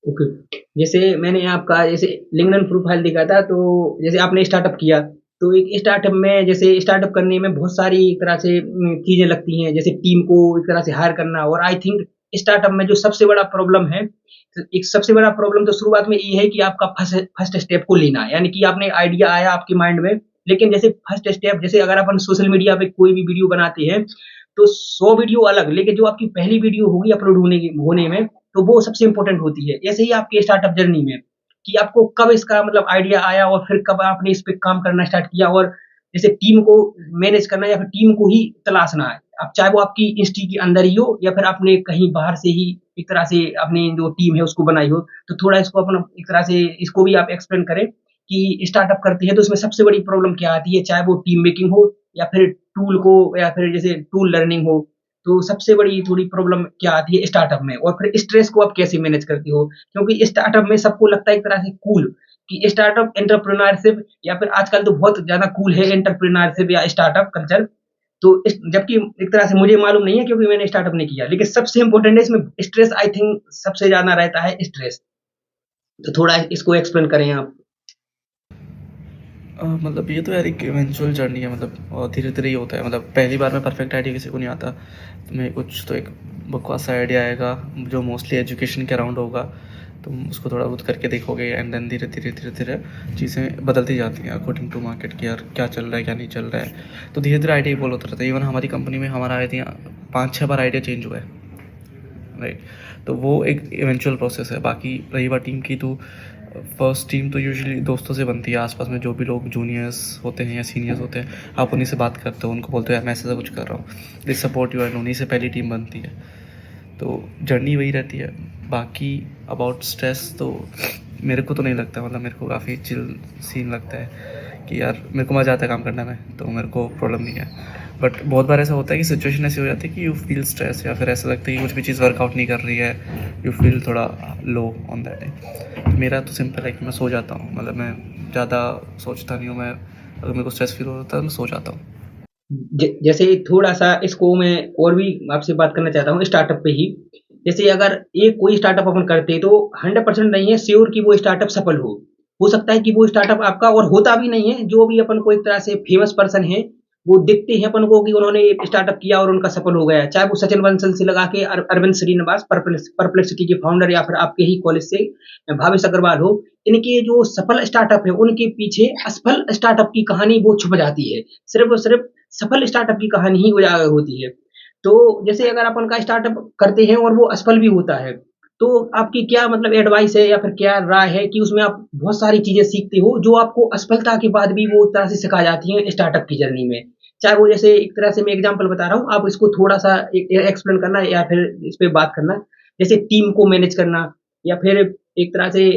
ओके, जैसे मैंने आपका जैसे लिंक्डइन प्रोफाइल देखा था, तो जैसे आपने स्टार्टअप किया, तो एक स्टार्टअप में जैसे स्टार्टअप करने में बहुत सारी एक तरह से चीज़ें लगती हैं, जैसे टीम को एक तरह से हायर करना। और आई थिंक स्टार्टअप में जो सबसे बड़ा प्रॉब्लम है, एक सबसे बड़ा प्रॉब्लम तो शुरुआत में ये है कि आपका फर्स्ट स्टेप को लेना, यानी कि आपने आइडिया आया आपके माइंड में, लेकिन जैसे फर्स्ट स्टेप, जैसे अगर अपन सोशल मीडिया पे कोई भी वीडियो बनाते हैं, तो 100 वीडियो अलग, लेकिन जो आपकी पहली वीडियो होगी अपलोड होने में, तो वो सबसे इम्पोर्टेंट होती है। ऐसे ही आपके स्टार्टअप जर्नी में कि आपको कब इसका मतलब आइडिया आया और फिर कब आपने इस पे काम करना स्टार्ट किया, और जैसे टीम को मैनेज करना या फिर टीम को ही तलाशना है। अब चाहे वो आपकी इंस्टी के अंदर ही हो या फिर आपने कहीं बाहर से ही एक तरह से अपनी जो टीम है उसको बनाई हो, तो थोड़ा इसको अपना एक तरह से इसको भी आप एक्सप्लेन करें कि स्टार्टअप करते हैं तो इसमें सबसे बड़ी प्रॉब्लम क्या आती है, चाहे वो टीम मेकिंग हो या फिर टूल को या फिर जैसे टूल लर्निंग हो। तो सबसे बड़ी थोड़ी प्रॉब्लम क्या आती है स्टार्टअप में, और फिर स्ट्रेस को आप कैसे मैनेज करती हो? क्योंकि स्टार्टअप में सबको लगता है एक तरह से कूल कि स्टार्टअप एंटरप्रेन्योरशिप, या फिर आजकल तो बहुत ज़्यादा कूल है एंटरप्रेन्योरशिप या स्टार्टअप कल्चर। तो जबकि एक तरह से मुझे मालूम नहीं है क्योंकि मैंने स्टार्टअप नहीं किया, लेकिन सबसे इम्पोर्टेंट है इसमें स्ट्रेस, आई थिंक सबसे ज़्यादा रहता है स्ट्रेस। तो थोड़ा इसको एक्सप्लेन करें आप। मतलब ये तो यार एक इवेंचुअल जर्नी है, मतलब धीरे धीरे ही होता है। मतलब पहली बार में परफेक्ट आइडिया किसी को नहीं आता। तुम्हें कुछ तो एक बकवास आइडिया आएगा जो मोस्टली एजुकेशन के अराउंड होगा, तुम उसको थोड़ा बहुत करके देखोगे, एंड देन धीरे धीरे धीरे धीरे चीज़ें बदलती जाती हैं अकॉर्डिंग टू मार्केट की, यार क्या चल रहा है क्या नहीं चल रहा है। तो धीरे धीरे आइडिया इवॉल्व होता रहता है। इवन हमारी कंपनी में हमारा आइडिया 5-6 बार आइडिया चेंज हुआ है, राइट। तो वो एक इवेंचुअल प्रोसेस है। बाकी रही बात टीम की, तो फर्स्ट टीम तो यूजुअली दोस्तों से बनती है। आसपास में जो भी लोग जूनियर्स होते हैं या सीनियर्स होते हैं, आप उन्हीं से बात करते हो, उनको बोलते हो यार मैं ऐसा कुछ कर रहा हूँ, दे सपोर्ट यू, एंड उन्हीं से पहली टीम बनती है। तो जर्नी वही रहती है। बाकी अबाउट स्ट्रेस तो मेरे को तो नहीं लगता, मतलब मेरे को काफ़ी चिल सीन लगता है कि यार मेरे को मज़ा आता है काम करने में, तो मेरे को प्रॉब्लम नहीं है। बट बहुत बार ऐसा होता है कि सिचुएशन ऐसी हो जाती है कि यू फील स्ट्रेस, या फिर ऐसा लगता है कि कुछ भी चीज़ वर्कआउट नहीं कर रही है, यू फील थोड़ा लो ऑन दैट डे। मेरा तो सिंपल है कि मैं सो जाता हूँ, मतलब मैं ज़्यादा सोचता नहीं हूँ। मैं अगर मेरे को स्ट्रेस फील होता है तो मैं सो जाता हूँ। जैसे थोड़ा-सा इसको मैं और भी आपसे बात करना चाहता हूँ स्टार्टअप पे ही। जैसे अगर एक कोई स्टार्टअप अपन करते हैं तो 100% नहीं है श्योर कि वो स्टार्टअप सफल हो। हो सकता है कि वो स्टार्टअप आपका और होता भी नहीं है, जो भी अपन को एक तरह से फेमस पर्सन है, वो दिखते हैं अपन को कि उन्होंने स्टार्टअप किया और उनका सफल हो गया। चाहे वो सचिन बंसल से लगा के अरविंद श्रीनिवास परप्लेक्सिटी के फाउंडर या फिर आपके ही कॉलेज से भावेश अग्रवाल हो, इनके जो सफल स्टार्टअप है, उनके पीछे असफल स्टार्टअप की कहानी वो छुप जाती है। सिर्फ़ और सिर्फ़ सफल स्टार्टअप की कहानी ही उजागर होती है। तो जैसे अगर अपन का स्टार्टअप करते हैं और वो असफल भी होता है, तो आपकी क्या मतलब एडवाइस है या फिर क्या राय है कि उसमें आप बहुत सारी चीज़ें सीखते हो, जो आपको असफलता के बाद भी वो एक तरह से सिखा जाती हैं स्टार्टअप की जर्नी में? चाहे वो जैसे एक तरह से मैं एग्ज़ाम्पल बता रहा हूँ, आप इसको थोड़ा-सा एक्सप्लेन करना या फिर इस पे बात करना। जैसे टीम को मैनेज करना या फिर एक तरह से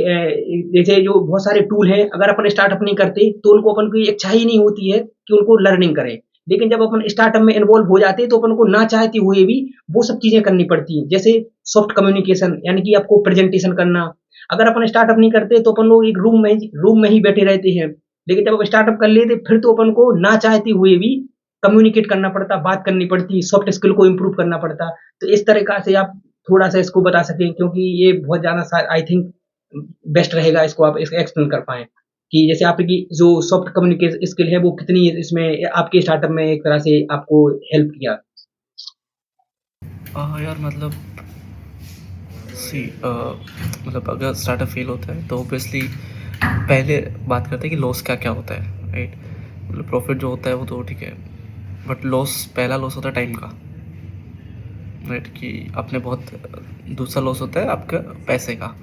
जैसे जो बहुत सारे टूल हैं, अगर अपन स्टार्टअप नहीं करते, तो उनको अपन की इच्छा ही नहीं होती है कि उनको लर्निंग करें। लेकिन जब अपन स्टार्टअप में इन्वॉल्व हो जाते हैं, तो अपन को ना चाहते हुए भी वो सब चीज़ें करनी पड़ती हैं। जैसे सॉफ्ट कम्युनिकेशन यानी कि आपको प्रेज़ेंटेशन करना। अगर अपन स्टार्टअप नहीं करते, तो अपन लोग एक रूम में ही बैठे रहते हैं। लेकिन जब आप स्टार्टअप कर लेते, फिर तो अपन को ना चाहते हुए भी कम्युनिकेट करना पड़ता, बात करनी पड़ती, सॉफ्ट स्किल को इम्प्रूव करना पड़ता। तो इस तरीक़ा से आप थोड़ा-सा इसको बता सकें क्योंकि ये बहुत ज़्यादा आई थिंक बेस्ट रहेगा इसको आप एक्सप्लेन कर पाएँ। कि जैसे आपकी जो सॉफ्ट कम्युनिकेशन स्किल है वो कितनी इसमें आपके स्टार्टअप में एक तरह से आपको हेल्प किया? यार मतलब सी मतलब अगर स्टार्टअप फेल होता है तो ऑब्वियसली पहले बात करते हैं कि लॉस क्या क्या होता है, राइट। मतलब प्रॉफिट जो होता है वो तो ठीक है, बट लॉस, पहला लॉस होता है टाइम का, राइट। कि आपने बहुत, दूसरा लॉस होता है आपका पैसे का,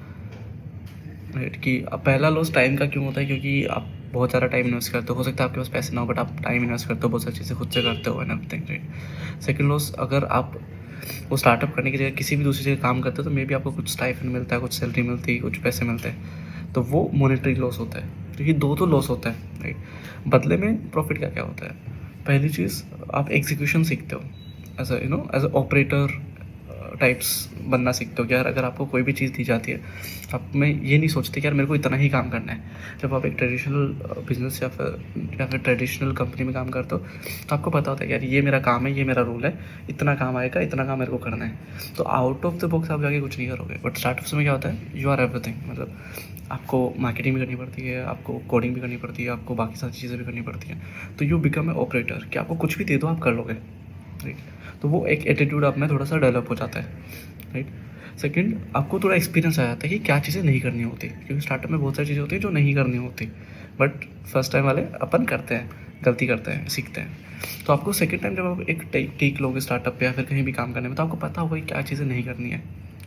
राइट। कि अब पहला लॉस टाइम का क्यों होता है, क्योंकि आप बहुत ज़्यादा टाइम इन्वेस्ट करते हो सकता है आपके पास पैसे ना हो, बट आप टाइम इन्वेस्ट करते हो, बहुत सारी चीज़ें खुद से करते हो and everything, right. Second loss, अगर आप वो स्टार्टअप करने की जगह किसी भी दूसरी जगह काम करते हो तो मे बी आपको कुछ स्टाइपेंड मिलता है, कुछ सैलरी मिलती है, कुछ पैसे मिलते हैं, तो वो मॉनेटरी लॉस होता है। क्योंकि दो तो लॉस होता है, राइट। बदले में प्रॉफिट क्या क्या होता है? पहली चीज़, आप एग्जीक्यूशन सीखते हो, as a as a operator types बनना सीखते हो कि यार अगर आपको कोई भी चीज़ दी जाती है, आप में ये नहीं सोचते कि यार मेरे को इतना ही काम करना है। जब आप एक ट्रेडिशनल बिजनेस या फिर ट्रेडिशनल कंपनी में काम करते हो तो आपको पता होता है कि यार ये मेरा काम है, ये मेरा रूल है, इतना काम आएगा, इतना काम मेरे को करना है। तो आउट ऑफ द बॉक्स आप जाके कुछ नहीं करोगे। बट स्टार्टअप्स में क्या होता है, यू आर एवरीथिंग, मतलब आपको मार्केटिंग भी करनी पड़ती है, आपको कोडिंग भी करनी पड़ती है, आपको बाकी सारी चीज़ें भी करनी पड़ती हैं। तो यू बिकम ए ऑपरेटर, कि आपको कुछ भी दे दो आप कर लोगे, राइट। तो वो एक एटीट्यूड आप में थोड़ा सा डेवलप हो जाता है, राइट। सेकंड, आपको थोड़ा एक्सपीरियंस आ जाता है कि क्या चीज़ें नहीं करनी होती, क्योंकि स्टार्टअप में बहुत सारी चीज़ें होती हैं जो नहीं करनी होती, बट फर्स्ट टाइम वाले अपन करते हैं, गलती करते हैं, सीखते हैं। तो आपको सेकंड टाइम जब आप एक टेक लोगे स्टार्टअप पे या फिर कहीं भी काम करने में, तो आपको पता होगा कि क्या चीज़ें नहीं करनी है,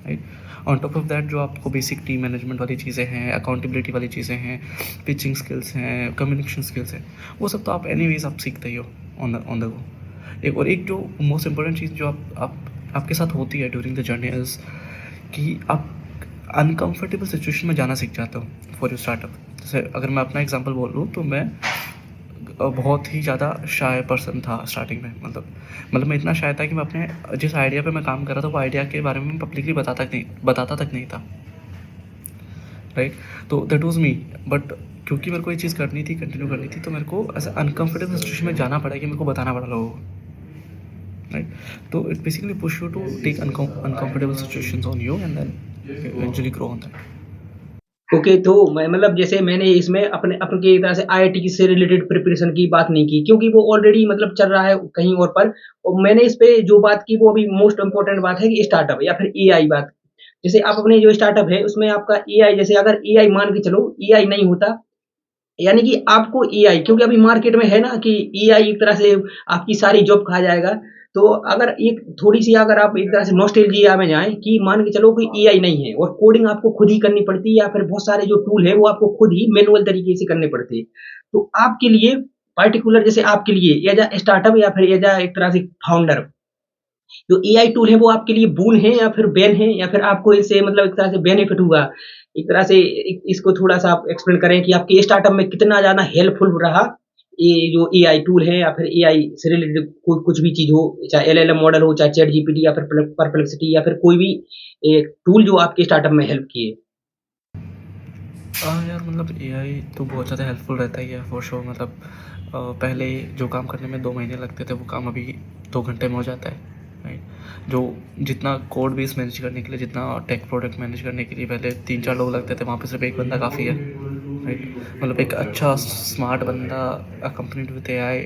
right. On top of that जो आपको बेसिक टीम मैनेजमेंट वाली चीज़ें हैं, अकाउंटेबिलिटी वाली चीज़ें हैं, पिचिंग स्किल्स हैं, कम्युनिकेशन स्किल्स हैं, वो सब तो आप एनीवेज आप सीखते ही हो ऑन द गो। एक जो मोस्ट इंपॉर्टेंट चीज़ जो आपके साथ होती है ड्यूरिंग द जर्नी इज़ कि आप अनकंफर्टेबल सिचुएशन में जाना सीख जाते हो फॉर योर स्टार्टअप। जैसे अगर मैं अपना एग्जांपल बोल लूँ तो मैं बहुत ही ज़्यादा शाय पर्सन था स्टार्टिंग में। मतलब मैं इतना शाय था कि मैं अपने जिस आइडिया पे मैं काम कर रहा था वो आइडिया के बारे में पब्लिकली बताता तक नहीं था, राइट। तो दैट वाज मी, बट क्योंकि मेरे को ये चीज़ करनी थी, कंटिन्यू करनी थी, तो मेरे को ऐसा अनकंफर्टेबल सिचुएशन में जाना पड़ा कि मेरे को बताना पड़ा लोगों को, राइट। तो it basically push you to take uncomfortable situations on you and then eventually grow on that. Okay, तो मैं मतलब जैसे मैंने इसमें अपने अपने की तरह से आईआईटी से रिलेटेड प्रिपरेशन की बात नहीं की क्योंकि वो ऑलरेडी मतलब चल रहा है कहीं और पर। और मैंने इस पे जो बात की वो अभी मोस्ट इम्पोर्टेंट बात है कि स्टार्टअप या फिर एआई बात। जैसे आप अपने जो स्टार्टअप है उसमें आपका एआई जैसे अगर एआई मान के चलो एआई नहीं होता यानी कि आपको एआई क्योंकि अभी मार्केट में है ना कि एआई एक तरह से आपकी सारी जॉब खा जाएगा। तो अगर एक थोड़ी-सी अगर आप एक तरह से नॉस्टैल्जिया में जाएँ कि मान के चलो कोई एआई नहीं है और कोडिंग आपको खुद ही करनी पड़ती है या फिर बहुत सारे जो टूल हैं वो आपको खुद ही मैनुअल तरीके से करने पड़ते हैं। तो आपके लिए पार्टिकुलर जैसे आपके लिए एज़ अ स्टार्टअप या फिर एज़ अ एक तरह से फाउंडर जो एआई टूल है वो आपके लिए बून है या फिर बैन है, या फिर आपको इससे मतलब एक तरह से बेनिफिट हुआ? एक तरह से इसको थोड़ा-सा आप एक्सप्लेन करें कि आपके स्टार्टअप में कितना ज़्यादा हेल्पफुल रहा, ये जो एआई टूल है या फिर एआई से रिलेटेड कुछ भी चीज़ हो, चाहे एलएलएम मॉडल हो, चाहे चैट जीपीटी या फिर परप्लेक्सिटी या फिर कोई भी एक टूल जो आपके स्टार्टअप में हेल्प किए? हाँ यार, मतलब एआई तो बहुत ज़्यादा हेल्पफुल रहता ही है फॉर श्योर। मतलब पहले जो काम करने में 2 महीने लगते थे वो काम अभी 2 घंटे में हो जाता है, राइट। जो जितना कोड बेस मैनेज करने के लिए, जितना टेक प्रोडक्ट मैनेज करने के लिए पहले 3-4 लोग लगते थे, वहाँ पे सिर्फ एक बंदा काफ़ी है, राइट। मतलब एक अच्छा स्मार्ट बंदा accompanied with AI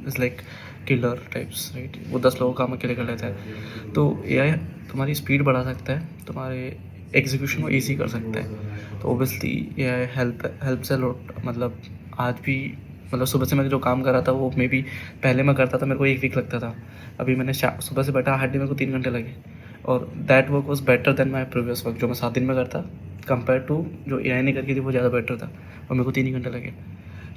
is like killer types, right. वो 10 लोगों का काम अकेले कर लेता है। तो एआई तुम्हारी स्पीड बढ़ा सकता है, तुम्हारे एग्जीक्यूशन को ईजी कर सकता है। तो ओबियसली ये हेल्प्स अ लॉट। मतलब आज भी, मतलब सुबह से मैं जो काम कर रहा था वो मे बी पहले मैं करता था मेरे को 1 वीक लगता था, अभी मैंने सुबह से बैठा हार्डली मेरे को 3 घंटे लगे। और that work was better than my previous work जो मैं 7 दिन में करता, कंपेयर टू जो एआई ने करके थी वो ज़्यादा बेटर था और मेरे को 3 ही घंटे लगे,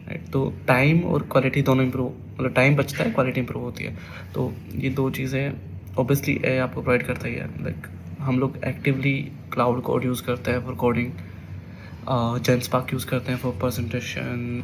राइट। तो टाइम और क्वालिटी दोनों इम्प्रूव, मतलब टाइम बचता है, क्वालिटी इंप्रूव होती है। तो ये 2 चीज़ें ऑब्वियसली एआई आपको प्रोवाइड करता ही है। लाइक हम लोग एक्टिवली क्लाउड कोड यूज़ करते हैं फॉर कोडिंग, जेनस्पार्क यूज़ करते हैं फॉर प्रेजेंटेशन,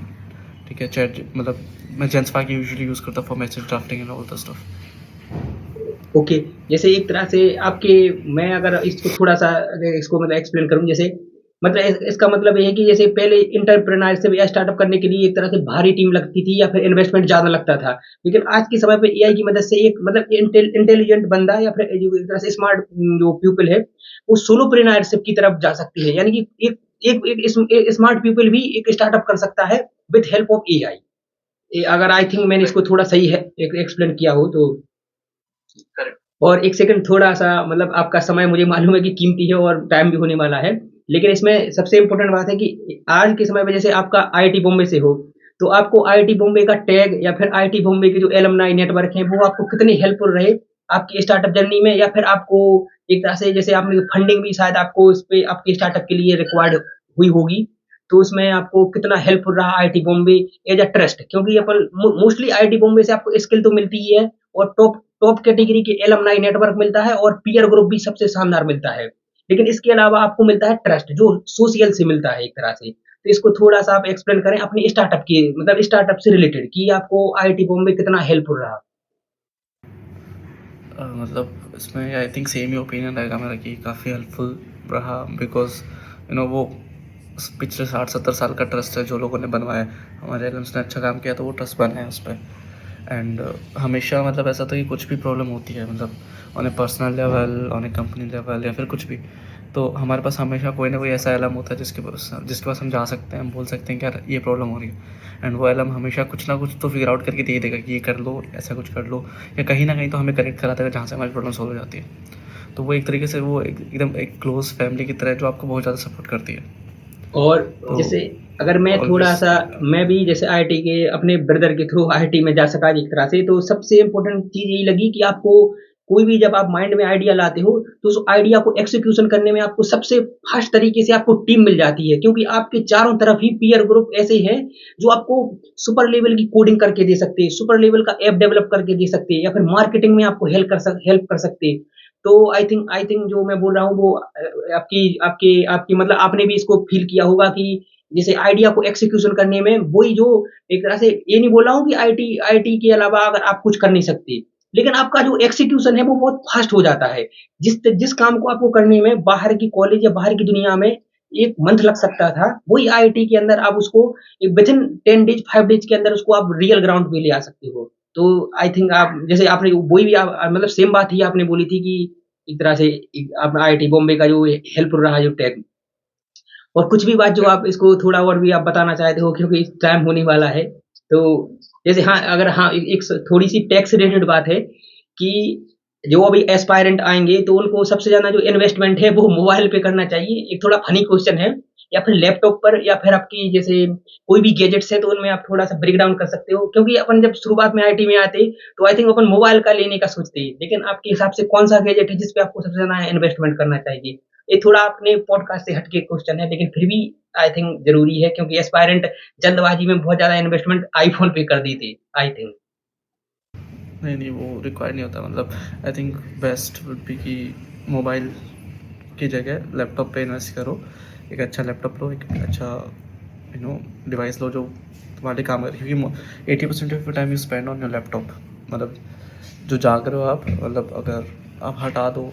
ठीक है। चैट, मतलब मैं जेनस्पार्क यूजुअली यूज़ करता हूँ for message drafting and all the stuff. Okay, जैसे एक तरह से आपके, मैं अगर इसको थोड़ा-सा अगर इसको मतलब एक्सप्लेन करूँ, जैसे मतलब इसका मतलब ये है कि जैसे पहले एंटरप्रेन्योरशिप या स्टार्टअप करने के लिए एक तरह से भारी टीम लगती थी या फिर इन्वेस्टमेंट ज़्यादा लगता था। लेकिन आज के समय पे एआई की मदद से एक मतलब इंटेलिजेंट बंदा या फिर जो एक तरह से स्मार्ट जो पीपल है, वो सोलोप्रेन्योरशिप की तरफ जा सकती है। यानी कि एक एक एक स्मार्ट पीपल भी एक स्टार्टअप कर सकता है विथ हेल्प ऑफ एआई। अगर आई थिंक मैंने इसको थोड़ा सही है एक्सप्लेन किया हो तो। करेक्ट। और एक सेकंड थोड़ा-सा मतलब आपका समय मुझे मालूम है कि कीमती है और टाइम भी होने वाला है। लेकिन इसमें सबसे इम्पोर्टेंट बात है कि आज के समय में जैसे आपका आईआईटी बॉम्बे से हो, तो आपको आईआईटी बॉम्बे का टैग या फिर आईआईटी बॉम्बे के जो एलुमनाई नेटवर्क है, वो आपको कितने हेल्पफुल रहे आपकी स्टार्टअप जर्नी में, या फिर आपको एक तरह से जैसे आपने फंडिंग भी शायद आपको इस पे आपके स्टार्टअप के लिए रिक्वायर्ड हुई होगी, तो उसमें आपको कितना हेल्पफुल रहा IIT Bombay as a trust? क्योंकि अपन मोस्टली आईआईटी बॉम्बे से आपको स्किल तो मिलती ही है और टॉप टॉप कैटेगरी के एलुमनाई नेटवर्क मिलता है और पीयर ग्रुप भी सबसे शानदार मिलता है। लेकिन इसके अलावा आपको मिलता है ट्रस्ट जो सोशल से मिलता है एक तरह से। तो इसको थोड़ा-सा आप एक्सप्लेन करें अपनी स्टार्टअप की मतलब स्टार्टअप से रिलेटेड कि आपको आईआईटी बॉम्बे कितना हेल्पफुल रहा? मतलब इसमें I think same he opinion रहेगा मेरा कि काफ़ी हेल्पफुल रहा, बिकॉज वो पिछले 60-70 साल का ट्रस्ट है जो लोगों ने बनवाया है। हमारे एलम्स ने अच्छा काम किया तो वो ट्रस्ट बना है उस पर। एंड हमेशा मतलब ऐसा था कि कुछ भी प्रॉब्लम होती है, मतलब on A personal level, on A company level या फिर कुछ भी, तो हमारे पास हमेशा कोई ना कोई ऐसा एलम होता है जिसके पास हम जा सकते हैं, हम बोल सकते हैं कि यार ये प्रॉब्लम हो रही है। एंड वो एलम हमेशा कुछ ना कुछ तो फिगर आउट करके दे देगा कि ये कर लो, ऐसा कुछ कर लो, या कहीं ना कहीं तो हमें कनेक्ट कराता है जहाँ से हमारी प्रॉब्लम सॉल्व हो जाती है। तो वो एक तरीके से वो एकदम एक क्लोज फैमिली की तरह है जो आपको बहुत ज़्यादा सपोर्ट करती है। और तो जैसे अगर मैं ऑलवेज। थोड़ा-सा मैं भी जैसे आईआईटी के अपने ब्रदर के थ्रू आईआईटी में जा सका एक तरह से, तो सबसे इम्पोर्टेंट चीज़ यही लगी कि आपको कोई भी जब आप माइंड में आइडिया लाते हो, तो उस आइडिया को एग्ज़ीक्यूशन करने में आपको सबसे फ़ास्ट तरीके से आपको टीम मिल जाती है। क्योंकि आपके चारों तरफ ही पीयर ग्रुप ऐसे हैं, जो आपको सुपर लेवल की कोडिंग करके दे सकते हैं, सुपर लेवल का ऐप डेवलप करके दे सकते हैं या फिर मार्केटिंग में आपको हेल्प कर सकते हैं। तो आई थिंक जो मैं बोल रहा हूँ वो आपकी आपकी आपकी मतलब आपने भी इसको फ़ील किया होगा कि जैसे आइडिया को एग्जीक्यूशन करने में वही जो एक तरह से ये नहीं बोल रहा हूँ कि आईटी आईटी के अलावा अगर आप कुछ कर नहीं सकते, लेकिन आपका जो एग्जीक्यूशन है वो बहुत फास्ट हो जाता है। जिस जिस काम को आपको करने में बाहर की कॉलेज या बाहर की दुनिया में 1 मंथ लग सकता था, वही आईआईटी के अंदर आप उसको विथिन 10 डेज़ 5 डेज़ के अंदर उसको आप रियल ग्राउंड पे ले आ सकते हो। तो आई थिंक आप जैसे आपने वही भी आप मतलब सेम बात ही आपने बोली थी कि एक तरह से अपना आईआईटी बॉम्बे का जो हेल्पफुल रहा जो टेक, और कुछ भी बात जो आप इसको थोड़ा और भी आप बताना चाहते हो क्योंकि टाइम होने वाला है। तो जैसे हाँ, अगर हाँ, एक थोड़ी-सी टैक्स रिलेटेड बात है कि जो अभी एस्पायरेंट आएँगे तो उनको सबसे ज़्यादा जो इन्वेस्टमेंट है वो मोबाइल पे करना चाहिए। एक थोड़ा फ़नी क्वेश्चन है, या फिर लैपटॉप पर या फिर आपकी जैसे कोई भी गैजेट्स है तो उनमें आप थोड़ा-सा ब्रेक डाउन कर सकते हो। क्योंकि अपन जब शुरुआत में आईटी में आते तो आई थिंक अपन मोबाइल का लेने का सोचते हैं। लेकिन आपके हिसाब से कौन-सा गैजेट है जिस पे आपको सबसे ज़्यादा इन्वेस्टमेंट करना चाहिए? ये थोड़ा अपने पॉडकास्ट से हट के क्वेश्चन है, लेकिन फिर भी आई थिंक ज़रूरी है क्योंकि एस्पायरेंट जल्दबाजी में बहुत ज़्यादा इन्वेस्टमेंट आईफ़ोन पे कर दी थी, आई थिंक। नहीं नहीं वो रिक्वायर्ड नहीं होता, मतलब I think best would be कि मोबाइल की जगह लैपटॉप पे इन्वेस्ट करो। एक अच्छा लैपटॉप लो, एक अच्छा डिवाइस लो जो तुम्हारे काम करे, क्योंकि 80% of time you spend on your laptop. मतलब जो जाग रहे हो आप, मतलब अगर आप हटा दो,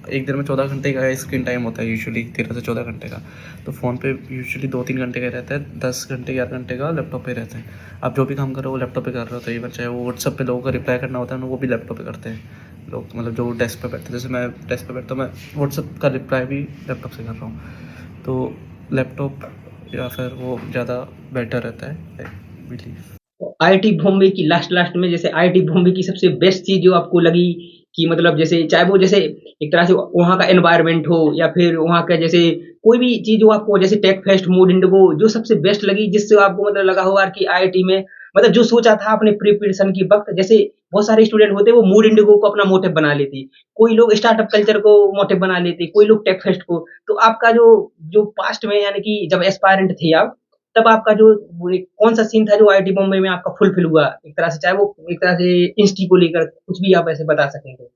एक दिन में 14 घंटे का स्क्रीन टाइम होता है यूजुअली, 13 से 14 घंटे का। तो फ़ोन पे यूजुअली 2-3 घंटे का रहता है, 10 घंटे 11 घंटे का लैपटॉप पे रहता है। आप जो भी काम कर रहे हो वो लैपटॉप पे कर रहे हो, तो इवन चाहे वो व्हाट्सअप पे लोगों को रिप्लाई करना होता है ना, वो भी लैपटॉप पे करते हैं लोग। मतलब जो डेस्क पे बैठते हैं, जैसे मैं डेस्क पे बैठता हूँ, मैं व्हाट्सअप का रिप्लाई भी लैपटॉप से कर रहा हूँ। तो लैपटॉप या फिर वो ज़्यादा बेटर रहता है, आई बिलीव। आईआईटी बॉम्बे की लास्ट लास्ट में जैसे आईआईटी बॉम्बे की सबसे बेस्ट चीज़ जो आपको लगी कि मतलब जैसे चाहे वो जैसे एक तरह से वहाँ का एनवायरनमेंट हो या फिर वहाँ का जैसे कोई भी चीज़ जो आपको जैसे टेक फेस्ट, मूड इंडिगो जो सबसे बेस्ट लगी जिससे आपको मतलब लगा हो यार कि आईआईटी में मतलब जो सोचा था आपने प्रिपरेशन के वक़्त जैसे बहुत सारे स्टूडेंट होते हैं वो मूड इंडिगो को अपना मोटिव बना लेते। कोई लोग स्टार्टअप कल्चर को मोटिव बना लेते, कोई लोग टेक फेस्ट को। तो आपका जो जो पास्ट में यानी कि जब एस्पायरेंट थे आप तब आपका जो वो एक कौन-सा सीन था जो आईआईटी बॉम्बे में आपका फुलफिल हुआ? एक तरह से चाहे वो एक तरह से इंस्टी को लेकर कुछ भी आप ऐसे बता सकें तो?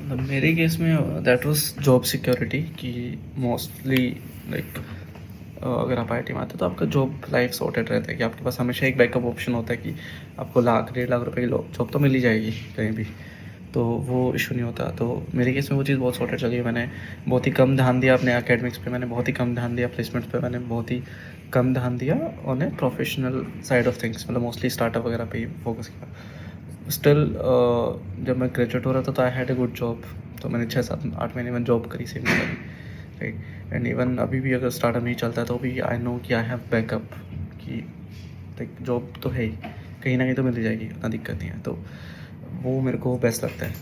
मतलब मेरे केस में दैट वाज जॉब सिक्योरिटी, कि मोस्टली लाइक अगर आप आईटी में आते हो तो आपका जॉब लाइफ सॉर्टेड रहता है, कि आपके पास हमेशा एक बैकअप ऑप्शन होता है कि आपको 1,00,000 1,50,000 रुपए की जॉब तो मिल ही जाएगी कहीं भी। तो वो इशू नहीं होता। तो मेरे केस में वो चीज़ बहुत सॉर्टेड चली है। मैंने बहुत ही कम ध्यान दिया अपने एकेडमिक्स पे, मैंने बहुत ही कम ध्यान दिया प्लेसमेंट्स पे, मैंने बहुत ही कम ध्यान दिया on a professional side of things, मतलब मोस्टली स्टार्टअप वगैरह पे ही फोकस किया। स्टिल जब मैं ग्रेजुएट हो रहा था तो I had a good job. तो मैंने 6-7-8 महीने में जॉब करी सेम करी, राइट। एंड इवन अभी भी अगर स्टार्टअप नहीं चलता है तो भी आई नो कि आई हैव बैकअप, कि लाइक जॉब तो है ही, कहीं ना कहीं तो मिल ही जाएगी, उतना दिक्कत नहीं है। तो वो मेरे को बेस्ट लगता है।